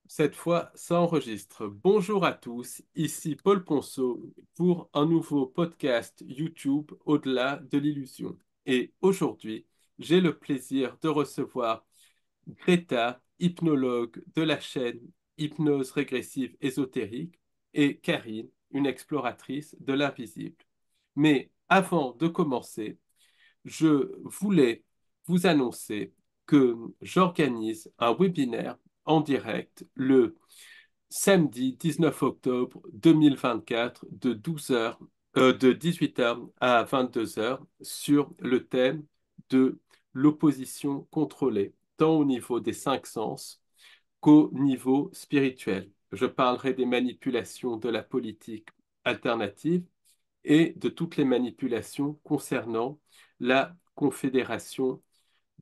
Cette fois, ça enregistre. Bonjour à tous, ici Paul Ponceau pour un nouveau podcast YouTube Au-delà de l'illusion. Et aujourd'hui, j'ai le plaisir de recevoir Greta, hypnologue de la chaîne Hypnose régressive ésotérique, et Karine, une exploratrice de l'invisible. Mais avant de commencer, je voulais vous annoncer que j'organise un webinaire en direct le samedi 19 octobre 2024 de 18h à 22h sur le thème de l'opposition contrôlée, tant au niveau des cinq sens qu'au niveau spirituel. Je parlerai des manipulations de la politique alternative et de toutes les manipulations concernant la Confédération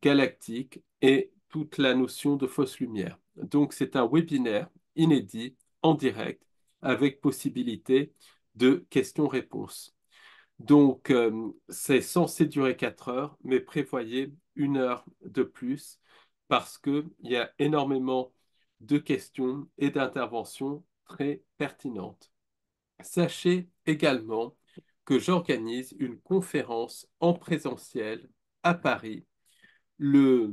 galactique et toute la notion de fausse lumière. Donc, c'est un webinaire inédit en direct avec possibilité de questions-réponses. Donc, c'est censé durer 4 heures, mais prévoyez 1 heure de plus parce qu'il y a énormément de questions et d'interventions très pertinentes. Sachez également que j'organise une conférence en présentiel à Paris le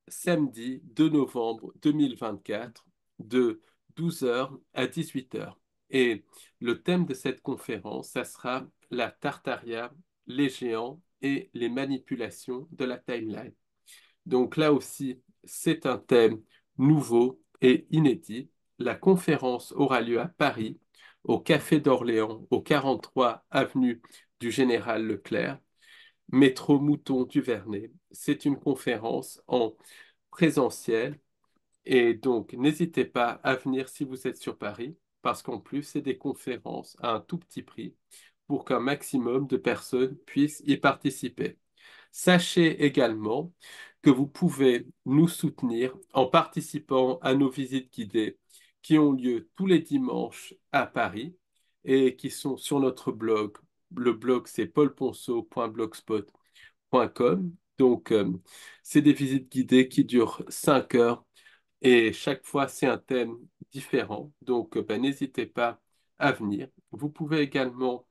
samedi 2 novembre 2024 de 12h à 18h. Et le thème de cette conférence, ça sera la Tartaria, les géants et les manipulations de la timeline. Donc là aussi, c'est un thème nouveau et inédit. La conférence aura lieu à Paris, au Café d'Orléans, au 43 avenue du Général Leclerc, métro Mouton du Vernet. C'est une conférence en présentiel et donc n'hésitez pas à venir si vous êtes sur Paris, parce qu'en plus, c'est des conférences à un tout petit prix pour qu'un maximum de personnes puissent y participer. Sachez également que vous pouvez nous soutenir en participant à nos visites guidées qui ont lieu tous les dimanches à Paris et qui sont sur notre blog. Le blog, c'est paulponceau.blogspot.com. Donc, c'est des visites guidées qui durent 5 heures et chaque fois, c'est un thème différent. Donc, ben, n'hésitez pas à venir. Vous pouvez également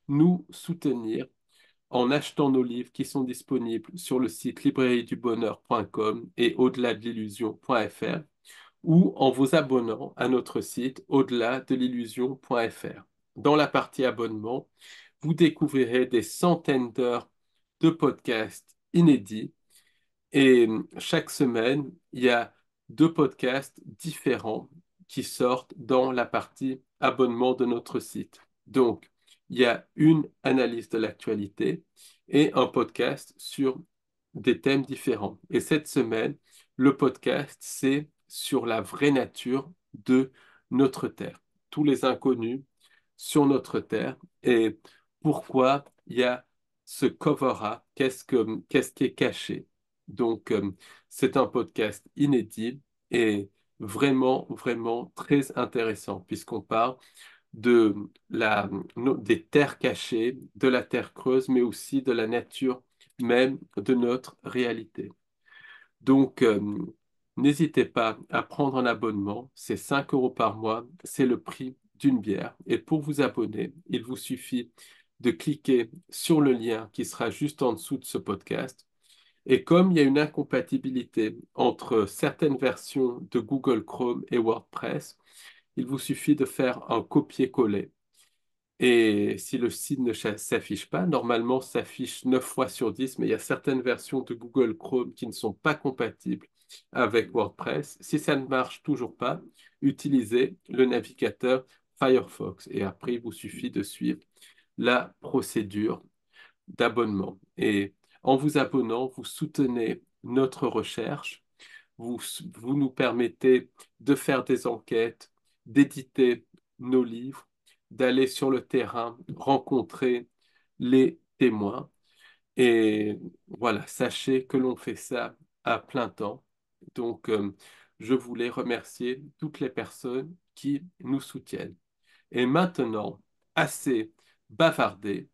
nous soutenir en achetant nos livres qui sont disponibles sur le site librairiedubonheur.com et au-delà de l'illusion.fr ou en vous abonnant à notre site au-delà de l'illusion.fr. Dans la partie abonnement, vous découvrirez des centaines d'heures de podcasts inédits et chaque semaine, il y a 2 podcasts différents qui sortent dans la partie abonnement de notre site. Donc, il y a une analyse de l'actualité et un podcast sur des thèmes différents. Et cette semaine, le podcast, c'est sur la vraie nature de notre Terre, tous les inconnus sur notre Terre et pourquoi il y a ce cover-up, qu'est-ce qui est caché. Donc, c'est un podcast inédit et vraiment, vraiment très intéressant puisqu'on parle de des terres cachées, de la terre creuse, mais aussi de la nature même de notre réalité. Donc, n'hésitez pas à prendre un abonnement. C'est 5 euros par mois. C'est le prix d'une bière. Et pour vous abonner, il vous suffit de cliquer sur le lien qui sera juste en dessous de ce podcast. Et comme il y a une incompatibilité entre certaines versions de Google Chrome et WordPress, il vous suffit de faire un copier-coller. Et si le site ne s'affiche pas, normalement, ça s'affiche 9 fois sur 10, mais il y a certaines versions de Google Chrome qui ne sont pas compatibles avec WordPress. Si ça ne marche toujours pas, utilisez le navigateur Firefox. Et après, il vous suffit de suivre la procédure d'abonnement. Et en vous abonnant, vous soutenez notre recherche, vous, vous nous permettez de faire des enquêtes, d'éditer nos livres, d'aller sur le terrain, rencontrer les témoins. Et voilà, sachez que l'on fait ça à plein temps. Donc, je voulais remercier toutes les personnes qui nous soutiennent. Et maintenant, assez bavardé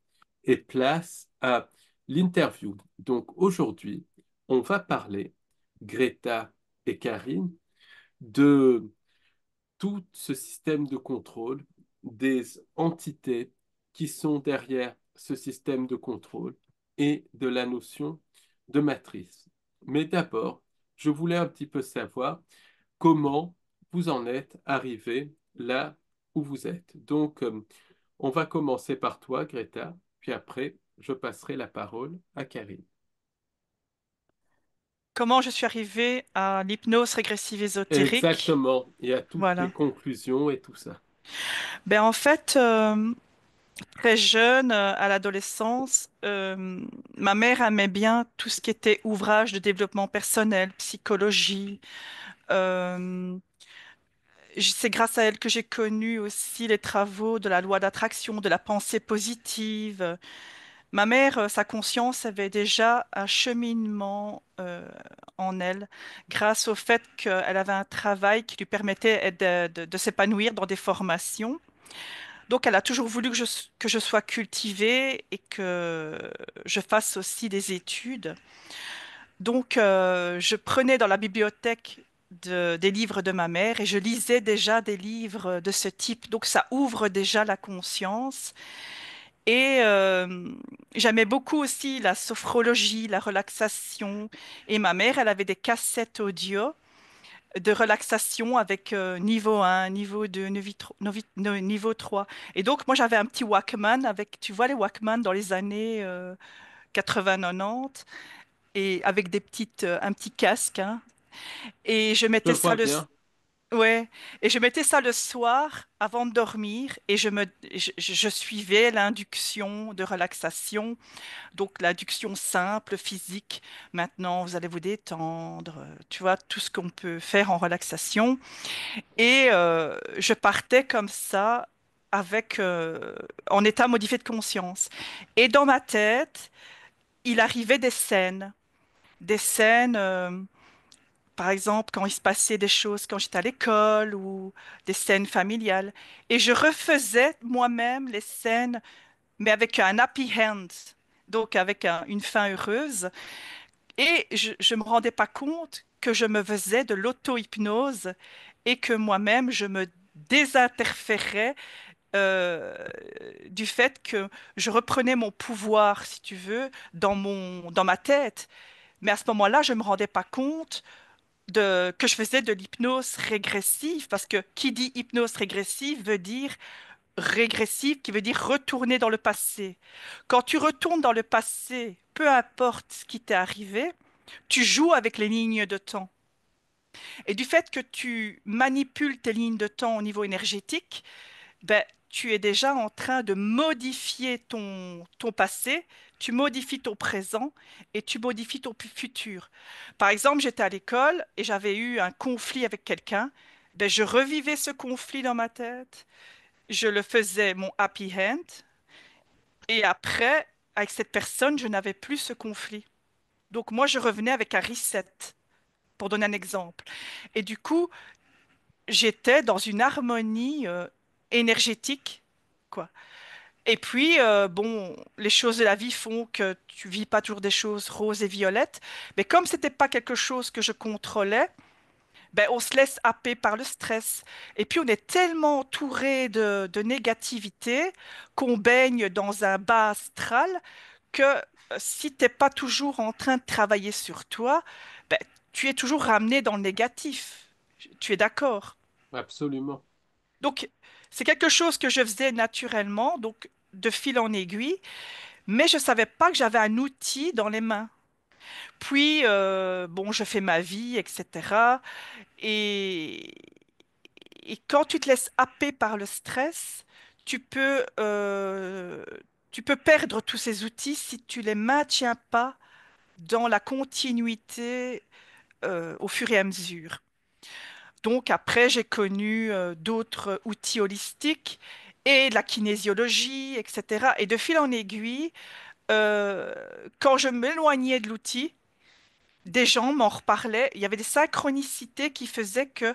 et place à l'interview. Donc aujourd'hui, on va parler, Greta et Karine, de tout ce système de contrôle, des entités qui sont derrière ce système de contrôle et de la notion de matrice. Mais d'abord, je voulais un petit peu savoir comment vous en êtes arrivé là où vous êtes. Donc, on va commencer par toi, Greta, puis après, je passerai la parole à Karine. Comment je suis arrivée à l'hypnose régressive ésotérique? Exactement, il y a toutes tes Voilà. conclusions et tout ça. Ben en fait, très jeune, à l'adolescence, ma mère aimait bien tout ce qui était ouvrage de développement personnel, psychologie. Euh, c'est grâce à elle que j'ai connu aussi les travaux de la loi d'attraction, de la pensée positive. Ma mère, sa conscience avait déjà un cheminement en elle, grâce au fait qu'elle avait un travail qui lui permettait de s'épanouir dans des formations. Donc, elle a toujours voulu que je sois cultivée et que je fasse aussi des études. Donc, je prenais dans la bibliothèque des livres de ma mère et je lisais déjà des livres de ce type. Donc, ça ouvre déjà la conscience. Et j'aimais beaucoup aussi la sophrologie, la relaxation. Et ma mère, elle avait des cassettes audio de relaxation avec niveau 1, niveau 2, niveau 3. Et donc, moi, j'avais un petit Walkman avec, tu vois, les Walkman dans les années 80-90 et avec un petit casque, hein. Et je Je mettais ça vois bien. ouais, et je mettais ça le soir avant de dormir et je suivais l'induction de relaxation. Donc, l'adduction simple, physique. Maintenant, vous allez vous détendre. Tu vois, tout ce qu'on peut faire en relaxation. Et je partais comme ça, en état modifié de conscience. Et dans ma tête, il arrivait des scènes. Des scènes, par exemple, quand il se passait des choses quand j'étais à l'école ou des scènes familiales. Et je refaisais moi-même les scènes, mais avec un happy end. Donc, avec une fin heureuse. Et je me rendais pas compte que je me faisais de l'auto-hypnose et que moi-même, je me désinterférais euh, du fait que je reprenais mon pouvoir, si tu veux, dans ma tête. Mais à ce moment-là, je me rendais pas compte que je faisais de l'hypnose régressive, parce que qui dit hypnose régressive veut dire régressive, qui veut dire retourner dans le passé. Quand tu retournes dans le passé, peu importe ce qui t'est arrivé, tu joues avec les lignes de temps. Et du fait que tu manipules tes lignes de temps au niveau énergétique, ben, tu es déjà en train de modifier ton passé, tu modifies ton présent et tu modifies ton futur. Par exemple, j'étais à l'école et j'avais eu un conflit avec quelqu'un. Ben, je revivais ce conflit dans ma tête, je le faisais mon happy end et après, avec cette personne, je n'avais plus ce conflit. Donc moi, je revenais avec un reset, pour donner un exemple. Et du coup, j'étais dans une harmonie énergétique, quoi. Et puis, bon, les choses de la vie font que tu vis pas toujours des choses roses et violettes. Mais comme c'était pas quelque chose que je contrôlais, ben, on se laisse happer par le stress. Et puis, on est tellement entouré de négativité qu'on baigne dans un bas astral que si t'es pas toujours en train de travailler sur toi, ben, tu es toujours ramené dans le négatif. Tu es d'accord? Absolument. Donc, c'est quelque chose que je faisais naturellement, donc de fil en aiguille, mais je savais pas que j'avais un outil dans les mains. Puis, bon, je fais ma vie, etc. Et, et quand tu te laisses happer par le stress, tu peux, euh, tu peux perdre tous ces outils si tu les maintiens pas dans la continuité au fur et à mesure. Donc après, j'ai connu d'autres outils holistiques et de la kinésiologie, etc. Et de fil en aiguille, euh, quand je m'éloignais de l'outil, des gens m'en reparlaient. Il y avait des synchronicités qui faisaient que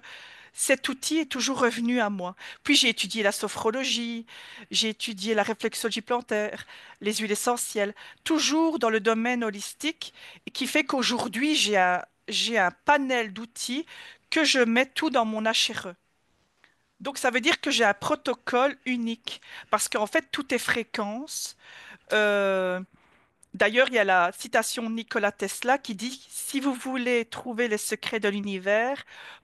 cet outil est toujours revenu à moi. Puis j'ai étudié la sophrologie, j'ai étudié la réflexologie plantaire, les huiles essentielles, toujours dans le domaine holistique, et qui fait qu'aujourd'hui j'ai un panel d'outils que je mets tout dans mon HRE. Donc ça veut dire que j'ai un protocole unique parce qu'en fait tout est fréquence. Euh, D'ailleurs, il y a la citation de Nikola Tesla qui dit, si vous voulez trouver les secrets de l'univers,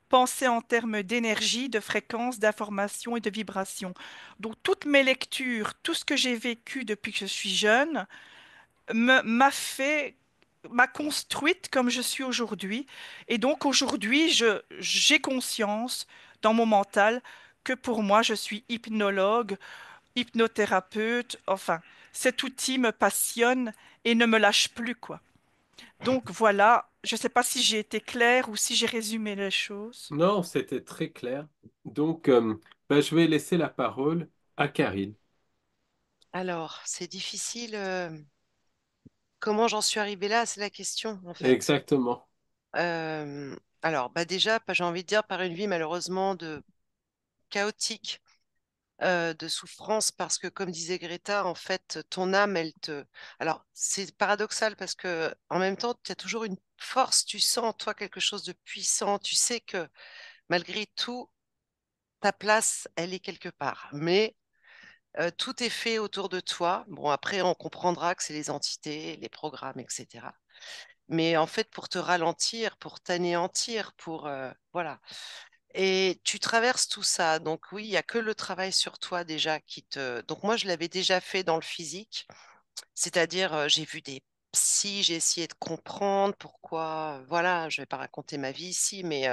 pensez en termes d'énergie, de fréquence, d'information et de vibration. Donc toutes mes lectures, tout ce que j'ai vécu depuis que je suis jeune, m'a fait, m'a construite comme je suis aujourd'hui. Et donc aujourd'hui, j'ai conscience dans mon mental que pour moi, je suis hypnologue, hypnothérapeute, enfin, cet outil me passionne et ne me lâche plus, quoi. Donc voilà, je ne sais pas si j'ai été claire ou si j'ai résumé les choses. Non, c'était très clair. Donc, ben, je vais laisser la parole à Karine. Alors, c'est difficile. Comment j'en suis arrivée là, c'est la question, en fait. Exactement. Alors, bah déjà, j'ai envie de dire par une vie malheureusement de chaotique, de souffrance, parce que comme disait Greta, en fait, ton âme, elle te. Alors, c'est paradoxal parce que en même temps, tu as toujours une force, tu sens en toi quelque chose de puissant, tu sais que malgré tout, ta place, elle est quelque part. Mais tout est fait autour de toi. Bon, après, on comprendra que c'est les entités, les programmes, etc. Mais en fait, pour te ralentir, pour t'anéantir, pour voilà. Et tu traverses tout ça. Donc oui, il y a que le travail sur toi déjà qui te. Donc moi, je l'avais déjà fait dans le physique, c'est-à-dire j'ai vu des psys, j'ai essayé de comprendre pourquoi. Voilà, je vais pas raconter ma vie ici, mais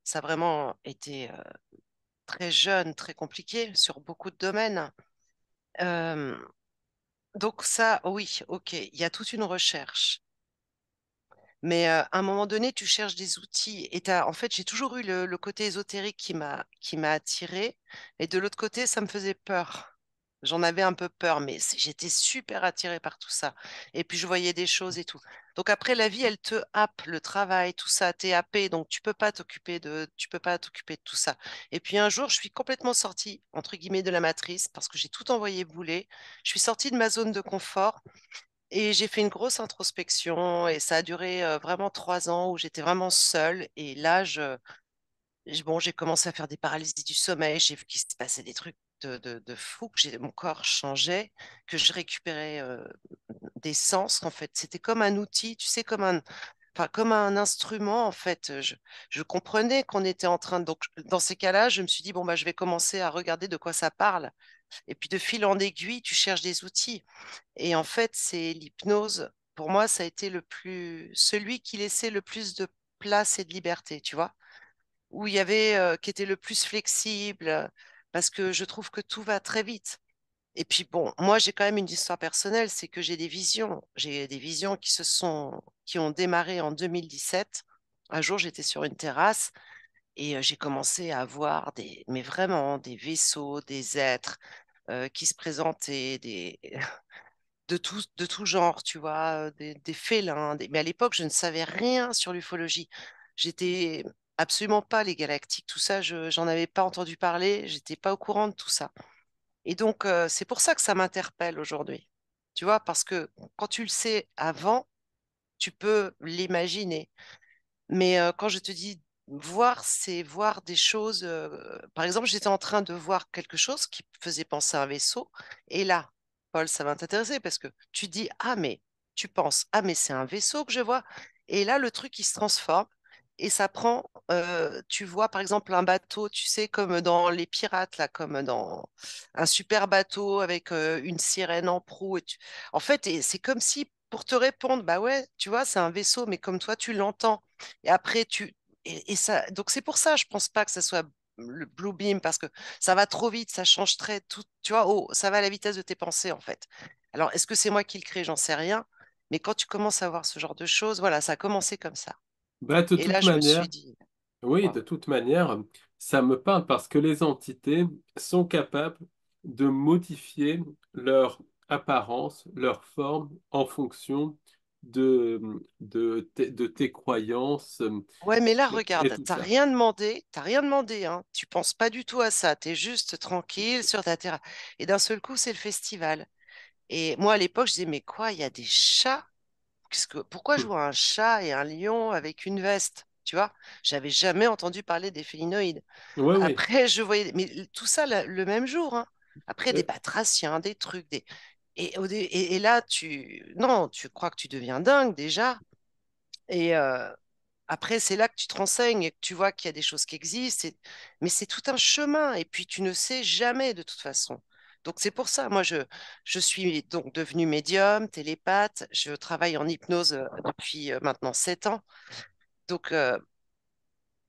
ça a vraiment été très jeune, très compliqué sur beaucoup de domaines. Euh, donc ça, oui, ok, il y a toute une recherche. Mais à un moment donné, tu cherches des outils. Et en fait, j'ai toujours eu le côté ésotérique qui m'a attiré. Et de l'autre côté, ça me faisait peur. J'en avais un peu peur, mais j'étais super attirée par tout ça. Et puis, je voyais des choses et tout. Donc après, la vie, elle te happe, le travail, tout ça, t'es happé. Donc, tu peux pas t'occuper de tout ça. Et puis, un jour, je suis complètement sortie, entre guillemets, de la matrice parce que j'ai tout envoyé bouler. Je suis sortie de ma zone de confort. Et j'ai fait une grosse introspection et ça a duré vraiment 3 ans où j'étais vraiment seule. Et là, bon, j'ai commencé à faire des paralysies du sommeil. J'ai vu qu'il se passait des trucs de fou, que mon corps changeait, que je récupérais des sens. En fait, c'était comme un outil, tu sais, enfin, comme un instrument. En fait, je comprenais qu'on était en train de. Donc, dans ces cas-là, je me suis dit, bon, bah, je vais commencer à regarder de quoi ça parle. Et puis, de fil en aiguille, tu cherches des outils. Et en fait, c'est l'hypnose. Pour moi, ça a été celui qui laissait le plus de place et de liberté, tu vois, où il y avait, qui était le plus flexible, parce que je trouve que tout va très vite. Et puis bon, moi, j'ai quand même une histoire personnelle, c'est que j'ai des visions. J'ai des visions qui ont démarré en 2017. Un jour, j'étais sur une terrasse et j'ai commencé à voir mais vraiment des vaisseaux, des êtres qui se présentaient, de tout genre, tu vois, des félins. Mais à l'époque, je ne savais rien sur l'ufologie. J'étais absolument pas les galactiques, tout ça, j'en avais pas entendu parler, j'étais pas au courant de tout ça. Et donc, c'est pour ça que ça m'interpelle aujourd'hui. Tu vois, parce que quand tu le sais avant, tu peux l'imaginer. Mais quand je te dis voir, c'est voir des choses. Par exemple, j'étais en train de voir quelque chose qui faisait penser à un vaisseau. Et là, Paul, ça va t'intéresser parce que tu dis, ah, mais tu penses, ah, mais c'est un vaisseau que je vois. Et là, le truc, il se transforme. Et ça prend, tu vois, par exemple, un bateau, tu sais, comme dans les pirates, là, comme dans un super bateau avec une sirène en proue. En fait, et c'est comme si, pour te répondre, bah ouais, tu vois, c'est un vaisseau, mais comme toi, tu l'entends. Et après, et ça, donc c'est pour ça, je pense pas que ça soit le Blue Beam parce que ça va trop vite, ça change très tout, tu vois, oh, ça va à la vitesse de tes pensées en fait. Alors, est-ce que c'est moi qui le crée? J'en sais rien. Mais quand tu commences à voir ce genre de choses, voilà, ça a commencé comme ça. Bah, de Et là, toute je me manière, suis dit, oui, de waouh. toute manière, ça me parle parce que les entités sont capables de modifier leur apparence, leur forme en fonction de tes croyances Ouais, mais là, et regarde, tout ça. t'as rien demandé, hein. Tu penses pas du tout à ça. T'es juste tranquille sur ta terrasse. Et d'un seul coup, c'est le festival. Et moi, à l'époque, je disais, mais quoi, il y a des chats? Pourquoi je vois un chat et un lion avec une veste? tu vois. J'avais jamais entendu parler des félinoïdes. Oui, oui. Après, je voyais, mais tout ça le même jour, hein. Après, des Euh, batraciens, des trucs, et là, non, tu crois que tu deviens dingue déjà. Et après, c'est là que tu te renseignes et que tu vois qu'il y a des choses qui existent. Mais c'est tout un chemin. Et puis, tu ne sais jamais de toute façon. Donc, c'est pour ça, moi, je suis donc devenue médium, télépathe. Je travaille en hypnose depuis maintenant 7 ans. Donc,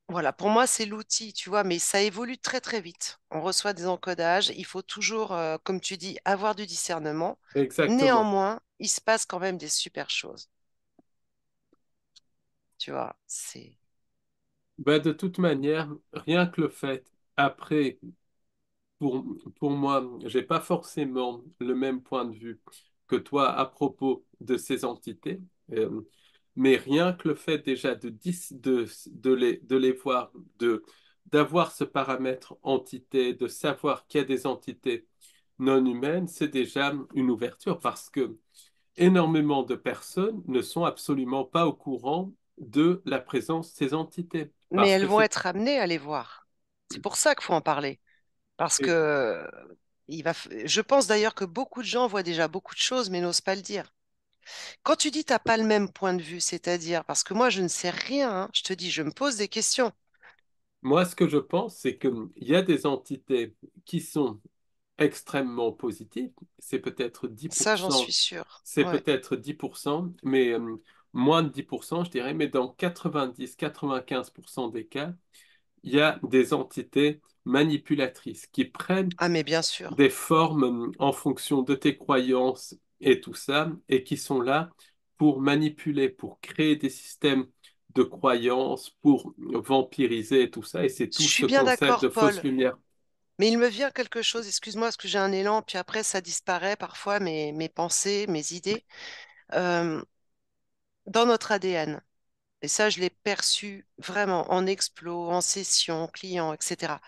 voilà, pour moi, c'est l'outil, tu vois, mais ça évolue très, très vite. On reçoit des encodages. Il faut toujours, comme tu dis, avoir du discernement. Exactement. Néanmoins, il se passe quand même des super choses. Tu vois, c'est. Ben, de toute manière, rien que le fait, après, pour, pour moi, j'ai pas forcément le même point de vue que toi à propos de ces entités, euh, mais rien que le fait déjà de les voir, d'avoir ce paramètre entité, de savoir qu'il y a des entités non humaines, c'est déjà une ouverture parce que énormément de personnes ne sont absolument pas au courant de la présence de ces entités. Mais Parce elles que vont c'est... être amenées à les voir. C'est pour ça qu'il faut en parler. Parce que je pense d'ailleurs que beaucoup de gens voient déjà beaucoup de choses, mais n'osent pas le dire. Quand tu dis t'as pas le même point de vue, c'est-à-dire, parce que moi je ne sais rien, hein, je te dis, je me pose des questions. Moi, ce que je pense, c'est qu'il y a des entités qui sont extrêmement positives. C'est peut-être dix pour Ça, j'en suis cent, sûre. c'est Ouais. peut-être 10%, mais moins de 10%, je dirais, mais dans 90-95% des cas, il y a des entités manipulatrices qui prennent Ah, mais bien sûr. des formes en fonction de tes croyances et tout ça, et qui sont là pour manipuler, pour créer des systèmes de croyances, pour vampiriser et tout ça. Et c'est Je tout suis ce bien concept d'accord, de fausse Paul. lumière. Mais il me vient quelque chose, excuse-moi, parce que j'ai un élan, puis après ça disparaît parfois, mes pensées, mes idées. Euh, dans notre ADN, et ça je l'ai perçu vraiment en explo, en session, client, etc.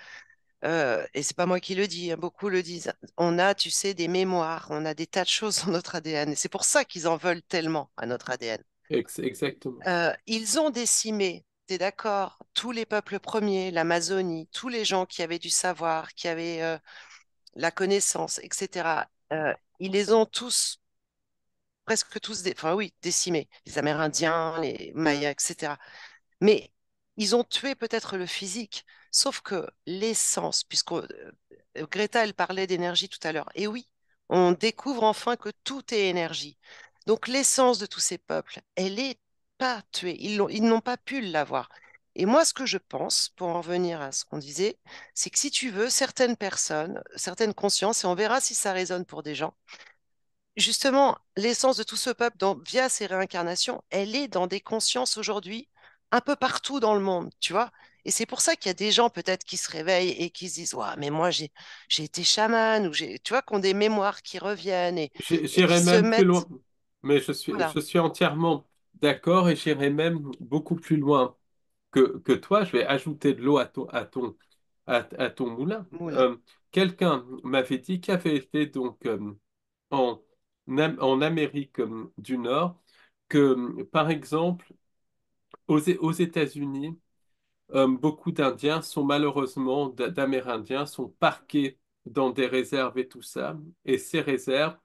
Et c'est pas moi qui le dis, hein, beaucoup le disent. On a, tu sais, des mémoires, on a des tas de choses dans notre ADN. Et c'est pour ça qu'ils en veulent tellement à notre ADN. Exactement. Ils ont décimé, t'es d'accord, tous les peuples premiers, l'Amazonie, tous les gens qui avaient du savoir, qui avaient la connaissance, etc. Ils les ont tous, presque tous, enfin oui, décimés. Les Amérindiens, les Mayas, etc. Mais ils ont tué peut-être le physique, sauf que l'essence, puisque Greta, elle parlait d'énergie tout à l'heure, et oui, on découvre enfin que tout est énergie. Donc l'essence de tous ces peuples, elle est pas tuée, ils n'ont pas pu l'avoir. Et moi, ce que je pense, pour en revenir à ce qu'on disait, c'est que si tu veux, certaines personnes, certaines consciences, et on verra si ça résonne pour des gens, justement, l'essence de tout ce peuple, via ces réincarnations, elle est dans des consciences aujourd'hui, un peu partout dans le monde, tu vois. Et c'est pour ça qu'il y a des gens peut-être qui se réveillent et qui se disent, ouais, mais moi j'ai été chaman ou tu vois, qui ont des mémoires qui reviennent et qui J'irai se même plus loin, mettent, mais voilà, je suis entièrement d'accord et j'irai même beaucoup plus loin que toi. Je vais ajouter de l'eau à ton moulin. moulin. Quelqu'un m'avait dit qu'il avait été donc en, en Amérique du Nord, que par exemple, aux États-Unis, beaucoup d'Indiens sont malheureusement, d'Amérindiens, sont parqués dans des réserves et tout ça. Et ces réserves,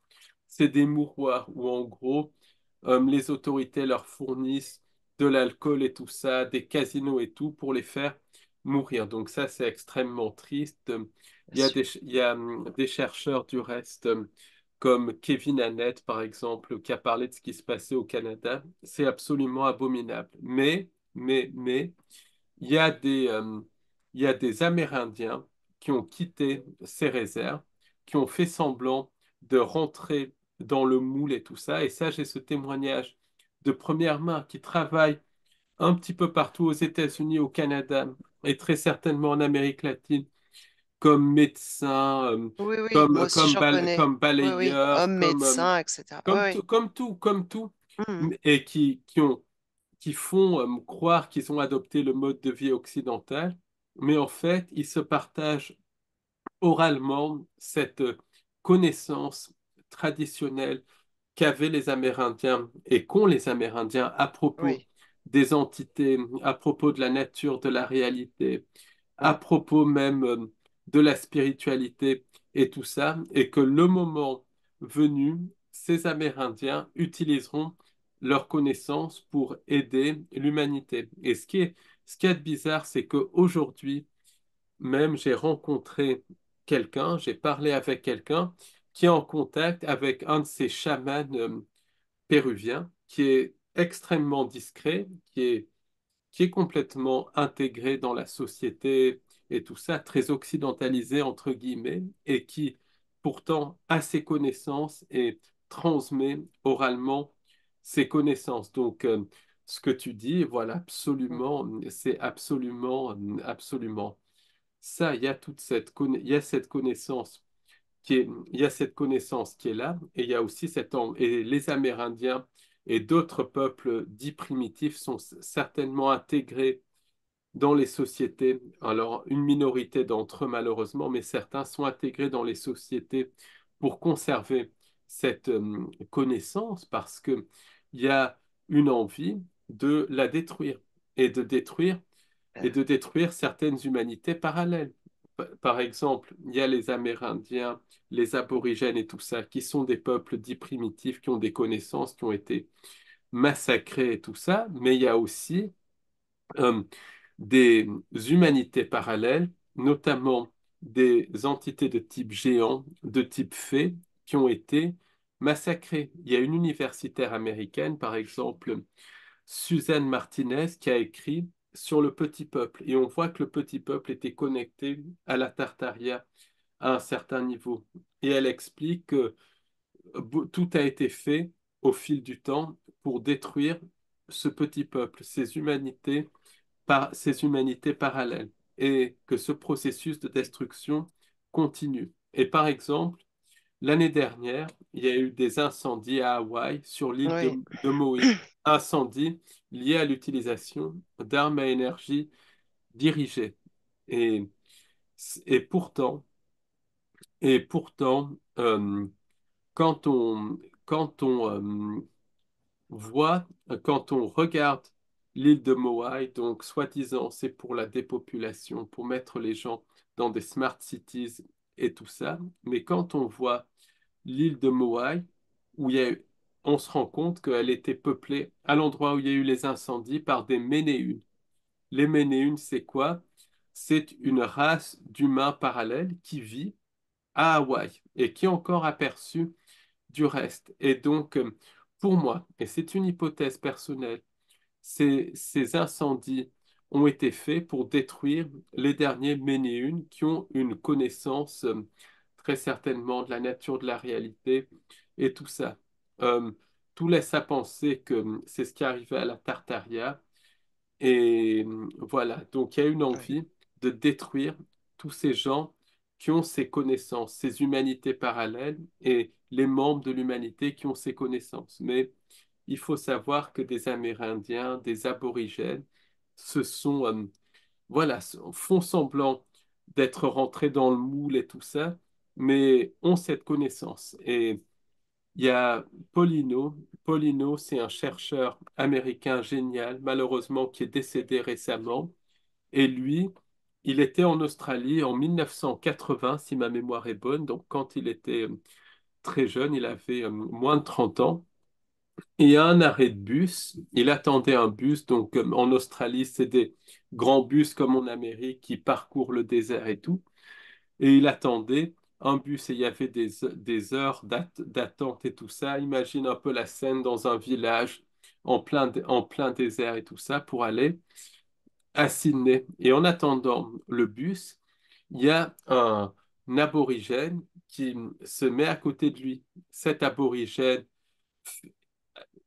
c'est des mouroirs où en gros, les autorités leur fournissent de l'alcool et tout ça, des casinos et tout pour les faire mourir. Donc ça, c'est extrêmement triste. Bien sûr. Il y a des chercheurs du reste, comme Kevin Annett, par exemple, qui a parlé de ce qui se passait au Canada. C'est absolument abominable. Mais, il y a il y a des Amérindiens qui ont quitté ces réserves, qui ont fait semblant de rentrer dans le moule et tout ça. Et ça, j'ai ce témoignage de première main qui travaille un petit peu partout aux États-Unis, au Canada et très certainement en Amérique latine comme médecin, Oui, oui, moi aussi j'en connais. comme Oui, oui, balayeur, homme, médecin, etc. Oui, oui. comme tout, Mhm. et qui font croire qu'ils ont adopté le mode de vie occidental, mais en fait, ils se partagent oralement cette connaissance traditionnelle qu'avaient les Amérindiens et qu'ont les Amérindiens à propos Oui, des entités, à propos de la nature de la réalité, à Mm. propos même de la spiritualité et tout ça, et que le moment venu, ces Amérindiens utiliseront leurs connaissances pour aider l'humanité. Et ce qui est bizarre, c'est qu'aujourd'hui, même j'ai rencontré quelqu'un, j'ai parlé avec quelqu'un qui est en contact avec un de ces chamans péruviens, qui est extrêmement discret, qui est complètement intégré dans la société et tout ça, très occidentalisé entre guillemets, et qui pourtant a ses connaissances et transmet oralement ses connaissances. Donc, ce que tu dis, voilà, Mm. absolument, c'est absolument, absolument ça, il y a cette connaissance il y a cette connaissance qui est là, et il y a aussi et les Amérindiens et d'autres peuples dits primitifs sont certainement intégrés dans les sociétés. Alors, une minorité d'entre eux, malheureusement, mais certains sont intégrés dans les sociétés pour conserver cette connaissance parce que il y a une envie de la détruire et de détruire et de détruire certaines humanités parallèles. Par exemple, il y a les Amérindiens, les aborigènes et tout ça, qui sont des peuples dits primitifs, qui ont des connaissances, qui ont été massacrés et tout ça, mais il y a aussi euh, des humanités parallèles, notamment des entités de type géant, de type fée, qui ont été massacrées. Il y a une universitaire américaine, par exemple, Suzanne Martinez, qui a écrit sur le petit peuple. Et on voit que le petit peuple était connecté à la Tartaria à un certain niveau. Et elle explique que tout a été fait au fil du temps pour détruire ce petit peuple, ces humanités parallèles, et que ce processus de destruction continue. Et par exemple, l'année dernière, il y a eu des incendies à Hawaï, sur l'île Oui. de Maui. Incendies liés à l'utilisation d'armes à énergie dirigées. Et, et pourtant, et pourtant quand on voit, quand on regarde l'île de Maui, donc soi-disant c'est pour la dépopulation, pour mettre les gens dans des smart cities et tout ça, mais quand on voit l'île de Moai, où on se rend compte qu'elle était peuplée, à l'endroit où il y a eu les incendies, par des Ménéunes. Les Ménéunes, c'est quoi? C'est une race d'humains parallèles qui vit à Hawaï et qui est encore aperçue du reste. Et donc, pour moi, et c'est une hypothèse personnelle, ces incendies ont été faits pour détruire les derniers Ménéunes qui ont une connaissance très certainement de la nature de la réalité et tout ça. Euh, Tout laisse à penser que c'est ce qui est arrivé à la Tartaria. Et voilà, donc il y a une Oui. envie de détruire tous ces gens qui ont ces connaissances, ces humanités parallèles et les membres de l'humanité qui ont ces connaissances. Mais il faut savoir que des Amérindiens, des aborigènes, se sont, voilà, font semblant d'être rentrés dans le moule et tout ça, mais ont cette connaissance. Et il y a Paulino. Paulino, c'est un chercheur américain génial, malheureusement, qui est décédé récemment. Et lui, il était en Australie en 1980, si ma mémoire est bonne. Donc, quand il était très jeune, il avait moins de 30 ans. Et à un arrêt de bus, il attendait un bus. Donc, en Australie, c'est des grands bus comme en Amérique qui parcourent le désert et tout. Et il attendait un bus et il y avait des heures d'attente et tout ça. Imagine un peu la scène dans un village en plein désert et tout ça pour aller à Sydney. Et en attendant le bus, il y a un aborigène qui se met à côté de lui. Cet aborigène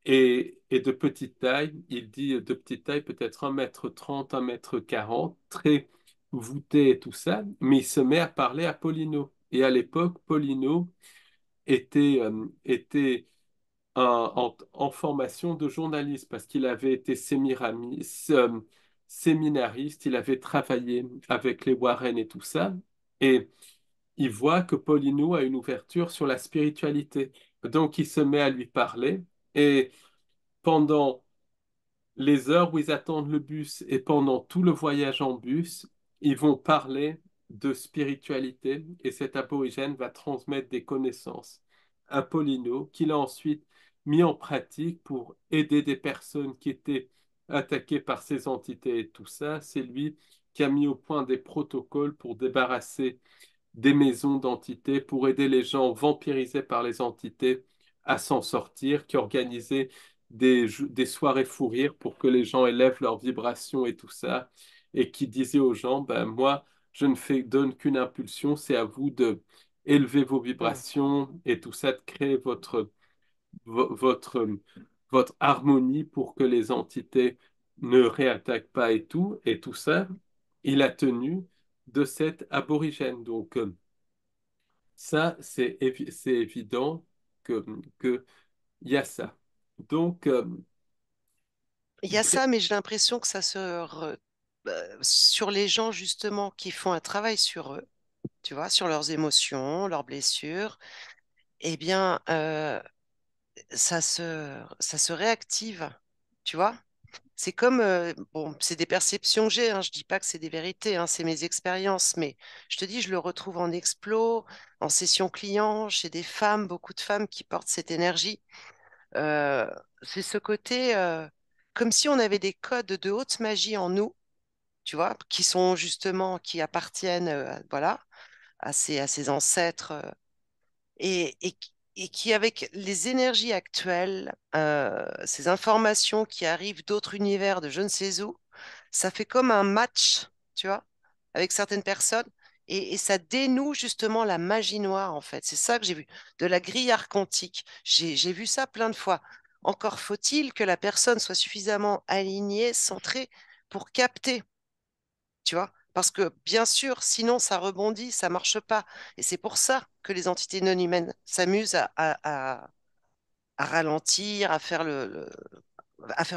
est de petite taille, il dit de petite taille, peut-être 1,30 m, 1,40 m, très voûté et tout ça, mais il se met à parler à Paulino. Et à l'époque, Paulino était en formation de journaliste parce qu'il avait été séminariste, il avait travaillé avec les Warren et tout ça. Et il voit que Paulino a une ouverture sur la spiritualité. Donc il se met à lui parler. Et pendant les heures où ils attendent le bus et pendant tout le voyage en bus, ils vont parler de spiritualité et cet aborigène va transmettre des connaissances à Paulino qu'il a ensuite mis en pratique pour aider des personnes qui étaient attaquées par ces entités et tout ça. C'est lui qui a mis au point des protocoles pour débarrasser des maisons d'entités pour aider les gens vampirisés par les entités à s'en sortir, qui organisait des soirées fou rire pour que les gens élèvent leurs vibrations et tout ça, et qui disait aux gens, ben moi, je ne fais, donne qu'une impulsion, c'est à vous de élever vos Hmm. vibrations et tout ça, de créer votre, votre harmonie pour que les entités ne réattaquent pas et tout ça, il a tenu de cet aborigène. Donc, ça, c'est évident que il y a ça. Donc, Il y a ça, mais j'ai l'impression que sur les gens justement qui font un travail sur eux, tu vois, sur leurs émotions, leurs blessures, eh bien, ça se réactive, tu vois. C'est comme, bon, c'est des perceptions que j'ai, hein, je dis pas que c'est des vérités, hein, c'est mes expériences, mais je te dis, je le retrouve en explo, en session client, chez des femmes, beaucoup de femmes qui portent cette énergie. Euh, c'est ce côté, comme si on avait des codes de haute magie en nous, tu vois, qui sont justement, qui appartiennent, voilà, à ces ancêtres, et qui, avec les énergies actuelles, ces informations qui arrivent d'autres univers, de je ne sais où, ça fait comme un match, tu vois, avec certaines personnes, et ça dénoue justement la magie noire, en fait. C'est ça que j'ai vu, de la grille archontique. J'ai vu ça plein de fois. Encore faut-il que la personne soit suffisamment alignée, centrée, pour capter, tu vois. Parce que bien sûr, sinon ça rebondit, ça marche pas. Et c'est pour ça que les entités non humaines s'amusent à ralentir, à faire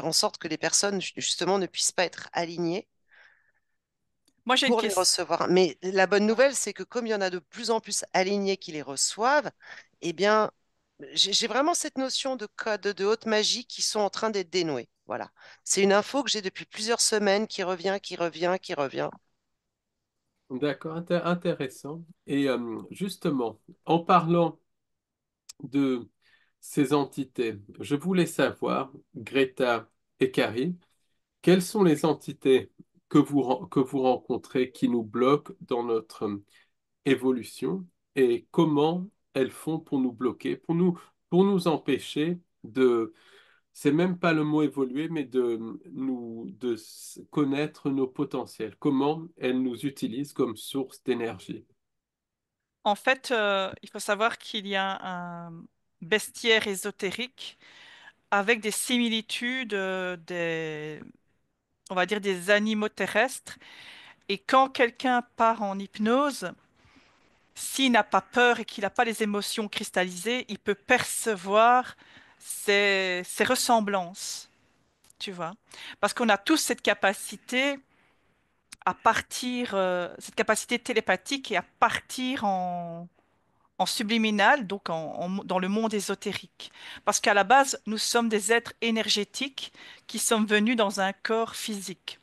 en sorte que les personnes justement ne puissent pas être alignées Moi, j'ai une pour les question. recevoir. Mais la bonne nouvelle, c'est que comme il y en a de plus en plus alignés qui les reçoivent, eh bien, j'ai vraiment cette notion de code de haute magie qui sont en train d'être dénoués. Voilà. C'est une info que j'ai depuis plusieurs semaines qui revient, qui revient, qui revient. d'accord, intéressant. Et justement, en parlant de ces entités, je voulais savoir, Greta et Carrie, quelles sont les entités que vous rencontrez qui nous bloquent dans notre évolution et comment elles font pour nous bloquer, pour nous empêcher de, c'est même pas le mot évoluer, mais connaître nos potentiels, comment elles nous utilisent comme source d'énergie. En fait, il faut savoir qu'il y a un bestiaire ésotérique avec des similitudes on va dire des animaux terrestres. Et quand quelqu'un part en hypnose, s'il n'a pas peur et qu'il n'a pas les émotions cristallisées, il peut percevoir ces ressemblances, tu vois. Parce qu'on a tous cette capacité à partir, cette capacité télépathique et à partir en subliminal, donc dans le monde ésotérique. Parce qu'à la base, nous sommes des êtres énergétiques qui sommes venus dans un corps physique.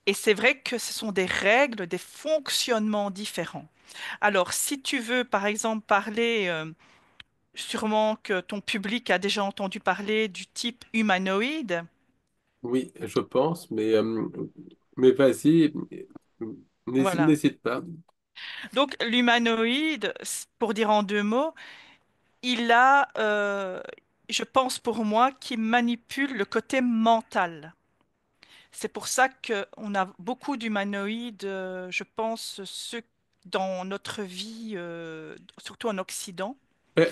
Et c'est vrai que ce sont des règles, des fonctionnements différents. Alors, si tu veux, par exemple, parler, sûrement que ton public a déjà entendu parler du type humanoïde. Oui, je pense, mais vas-y, Voilà. n'hésite pas. Donc, l'humanoïde, pour dire en deux mots, il a, je pense pour moi, qui manipule le côté mental. C'est pour ça qu'on a beaucoup d'humanoïdes, je pense, ceux dans notre vie, surtout en Occident.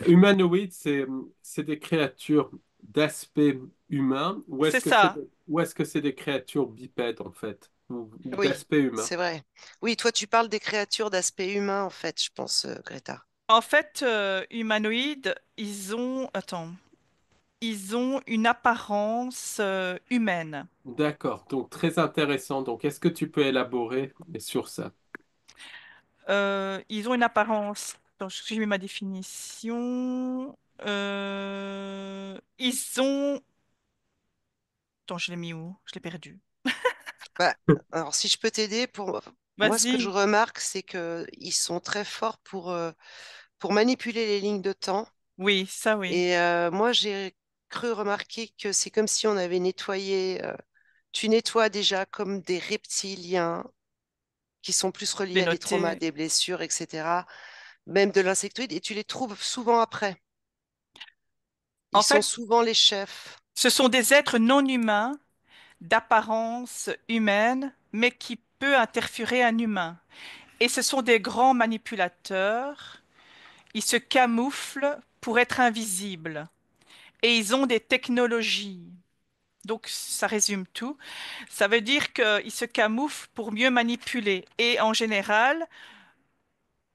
Humanoïde, c'est des créatures d'aspect humain C'est ça. ou est-ce que c'est des créatures bipèdes en fait ou Oui, d'aspect humain? c'est vrai. Oui, toi, tu parles des créatures d'aspect humain, en fait, je pense, Greta. En fait, humanoïdes, ils ont, attends, ils ont une apparence humaine. D'accord, donc très intéressant. Donc, est-ce que tu peux élaborer sur ça? Ils ont une apparence. Attends, je mets ma définition. Ils ont Attends, je l'ai mis où? Je l'ai perdu. Bah, alors, si je peux t'aider, pour moi, ce que je Vas-y. remarque, c'est que ils sont très forts pour manipuler les lignes de temps. Oui, ça oui. Et moi, j'ai cru remarquer que c'est comme si on avait nettoyé. Tu nettoies déjà comme des reptiliens qui sont plus Je reliés l'ai à des traumas, noté. des blessures, etc. Même de l'insectoïde, et tu les trouves souvent après. Ils En sont fait, souvent les chefs. ce sont des êtres non humains, d'apparence humaine, mais qui peut interférer un humain. Et ce sont des grands manipulateurs. Ils se camouflent pour être invisibles. Et ils ont des technologies. Donc, ça résume tout. Ça veut dire qu'ils se camouflent pour mieux manipuler. Et en général,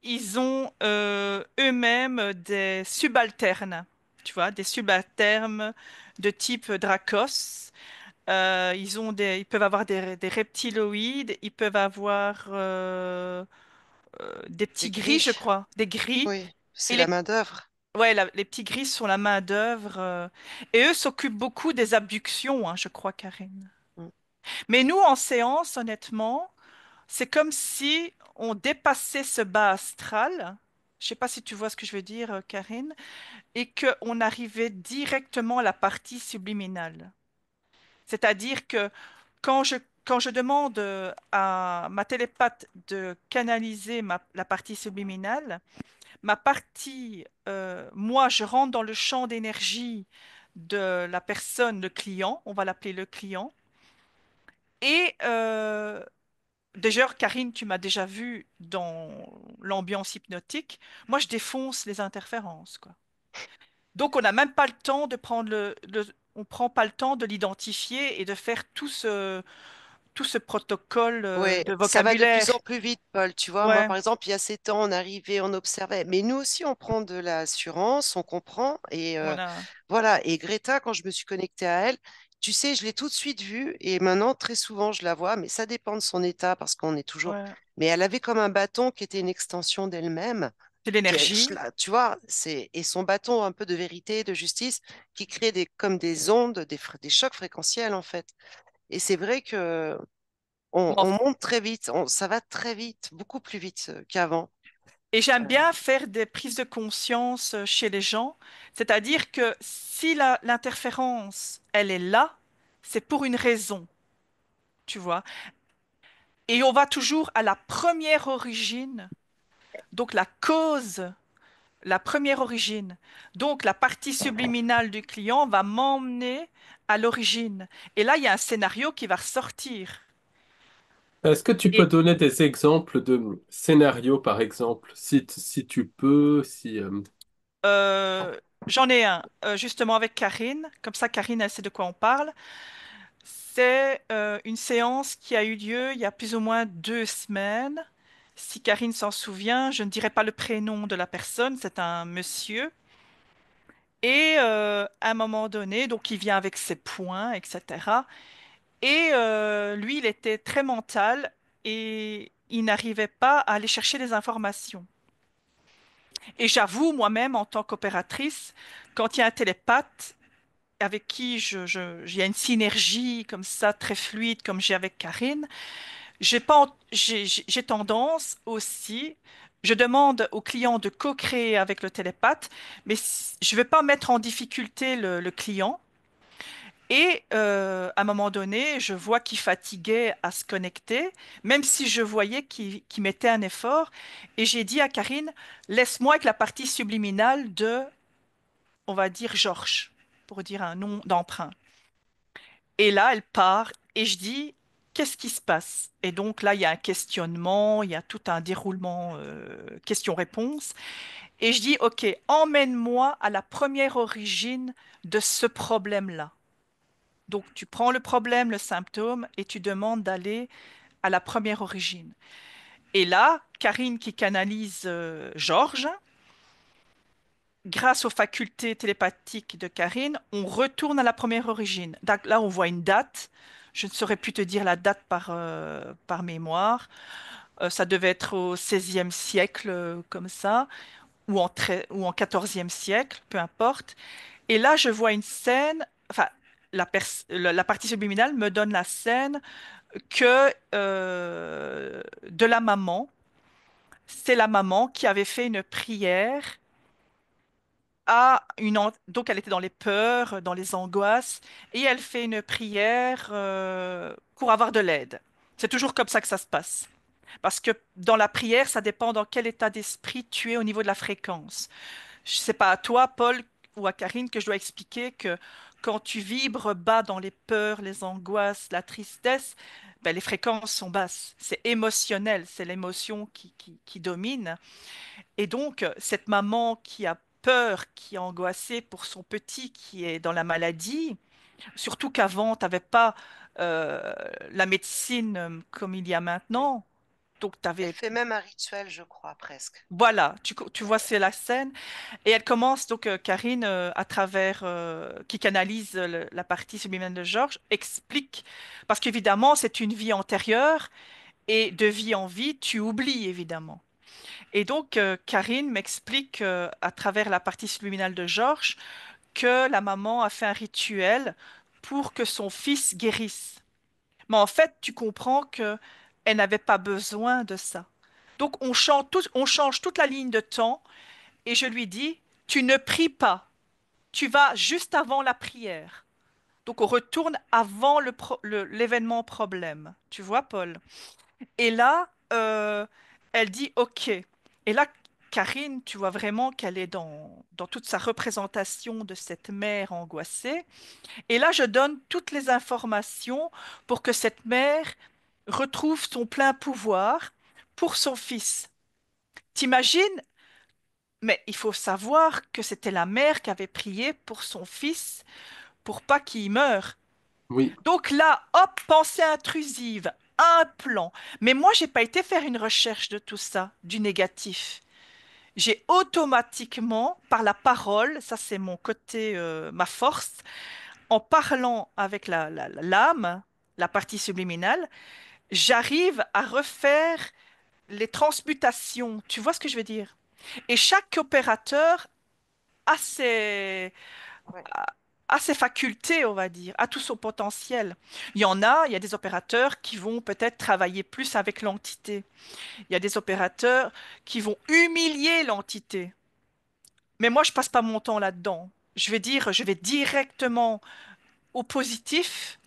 ils ont eux-mêmes des subalternes. Tu vois, des subalternes de type Dracos. Ils peuvent avoir des reptiloïdes, ils peuvent avoir des petits Des gris, je gris. crois, des gris. Oui, c'est Et la main-d'œuvre. ouais, les petits gris sont la main-d'œuvre. Et eux s'occupent beaucoup des abductions, hein, je crois, Karine. Mm. Mais nous, en séance, honnêtement, c'est comme si on dépassait ce bas astral. Je sais pas si tu vois ce que je veux dire, Karine, et qu'on arrivait directement à la partie subliminale. C'est-à-dire que quand quand je demande à ma télépathe de canaliser la partie subliminale, ma partie, moi, je rentre dans le champ d'énergie de la personne, le client, on va l'appeler le client. Et déjà, Karine, tu m'as déjà vu dans l'ambiance hypnotique. Moi, je défonce les interférences, quoi. Donc, on n'a même pas le temps de prendre on prend pas le temps de l'identifier et de faire tout ce protocole Ouais, de ça va de vocabulaire. plus en plus vite, Paul. Tu vois, moi, Ouais, par exemple, il y a 7 ans, on arrivait, on observait. Mais nous aussi, on prend de l'assurance, on comprend. Et voilà. voilà. Et Greta, quand je me suis connectée à elle, tu sais, je l'ai tout de suite vue. Et maintenant, très souvent, je la vois. Mais ça dépend de son état parce qu'on est toujours. Ouais. Mais elle avait comme un bâton qui était une extension d'elle-même. C'est l'énergie. Tu vois, et son bâton un peu de vérité, de justice, qui crée comme des ondes, des chocs fréquentiels, en fait. Et c'est vrai que on monte très vite, ça va très vite, beaucoup plus vite qu'avant. Et j'aime Euh, bien faire des prises de conscience chez les gens. C'est-à-dire que si l'interférence, elle est là, c'est pour une raison, tu vois. Et on va toujours à la première origine, donc la cause, la première origine. Donc la partie subliminale du client va m'emmener à l'origine. Et là, il y a un scénario qui va ressortir. Est-ce que tu peux Et donner des exemples de scénarios, par exemple, si tu peux, si... euh, j'en ai un, justement avec Karine. Comme ça, Karine, elle sait de quoi on parle. C'est une séance qui a eu lieu il y a plus ou moins 2 semaines. Si Karine s'en souvient, je ne dirai pas le prénom de la personne, c'est un monsieur. Et à un moment donné, donc il vient avec ses points, etc. Et lui, il était très mental et il n'arrivait pas à aller chercher les informations. Et j'avoue, moi-même, en tant qu'opératrice, quand il y a un télépathe avec qui il y a une synergie comme ça, très fluide, comme j'ai avec Karine, j'ai pas, j'ai tendance aussi, je demande au client de co-créer avec le télépathe, mais je ne vais pas mettre en difficulté le client. Et à un moment donné, je vois qu'il fatiguait à se connecter, même si je voyais qu'il mettait un effort. Et j'ai dit à Karine, laisse-moi avec la partie subliminale de, on va dire, Georges, pour dire un nom d'emprunt. Et là, elle part et je dis, qu'est-ce qui se passe? Et donc là, il y a un questionnement, il y a tout un déroulement question-réponse. Et je dis, OK, emmène-moi à la première origine de ce problème-là. Donc tu prends le problème, le symptôme, et tu demandes d'aller à la première origine. Et là, Karine qui canalise Georges, grâce aux facultés télépathiques de Karine, on retourne à la première origine. Là, on voit une date. Je ne saurais plus te dire la date par mémoire. Ça devait être au XVIe siècle, comme ça, ou en XIVe siècle, peu importe. Et là, je vois une scène, enfin, la partie subliminale me donne la scène que de la maman. C'est la maman qui avait fait une prière donc elle était dans les peurs, dans les angoisses, et elle fait une prière pour avoir de l'aide. C'est toujours comme ça que ça se passe. Parce que dans la prière, ça dépend dans quel état d'esprit tu es au niveau de la fréquence. Je sais pas à toi, Paul, ou à Karine, que je dois expliquer que quand tu vibres bas dans les peurs, les angoisses, la tristesse, ben, les fréquences sont basses. C'est émotionnel, c'est l'émotion qui domine. Et donc, cette maman qui a peur, qui est angoissée pour son petit qui est dans la maladie, surtout qu'avant, tu n'avais pas euh, la médecine comme il y a Oui. maintenant. Donc, tu Elle avais. fait même un rituel, je crois, presque. Voilà, tu vois, Ouais. c'est la scène. Et elle commence, donc, Karine, à travers, qui canalise la partie subliminale de Georges, explique, parce qu'évidemment, c'est une vie antérieure, et de vie en vie, tu oublies, évidemment. Et donc, Karine m'explique à travers la partie subliminale de Georges que la maman a fait un rituel pour que son fils guérisse. Mais en fait, tu comprends que elle n'avait pas besoin de ça. Donc, on change toute la ligne de temps et je lui dis, tu ne pries pas, tu vas juste avant la prière. Donc, on retourne avant l'événement problème. Tu vois, Paul? Et là, elle dit OK. Et là, Karine, tu vois vraiment qu'elle est dans toute sa représentation de cette mère angoissée. Et là, je donne toutes les informations pour que cette mère retrouve son plein pouvoir pour son fils. T'imagines? Mais il faut savoir que c'était la mère qui avait prié pour son fils pour pas qu'il meure. Oui, Donc là, hop, pensée intrusive, un plan. Mais moi, j'ai pas été faire une recherche de tout ça, du négatif. J'ai automatiquement, par la parole, ça c'est mon côté, ma force, en parlant avec l'âme, la partie subliminale, j'arrive à refaire les transmutations. Tu vois ce que je veux dire? Et chaque opérateur a Ouais. a ses facultés, on va dire, a tout son potentiel. Il y a des opérateurs qui vont peut-être travailler plus avec l'entité. Il y a des opérateurs qui vont humilier l'entité. Mais moi, je passe pas mon temps là-dedans. Je vais dire, je vais directement au positif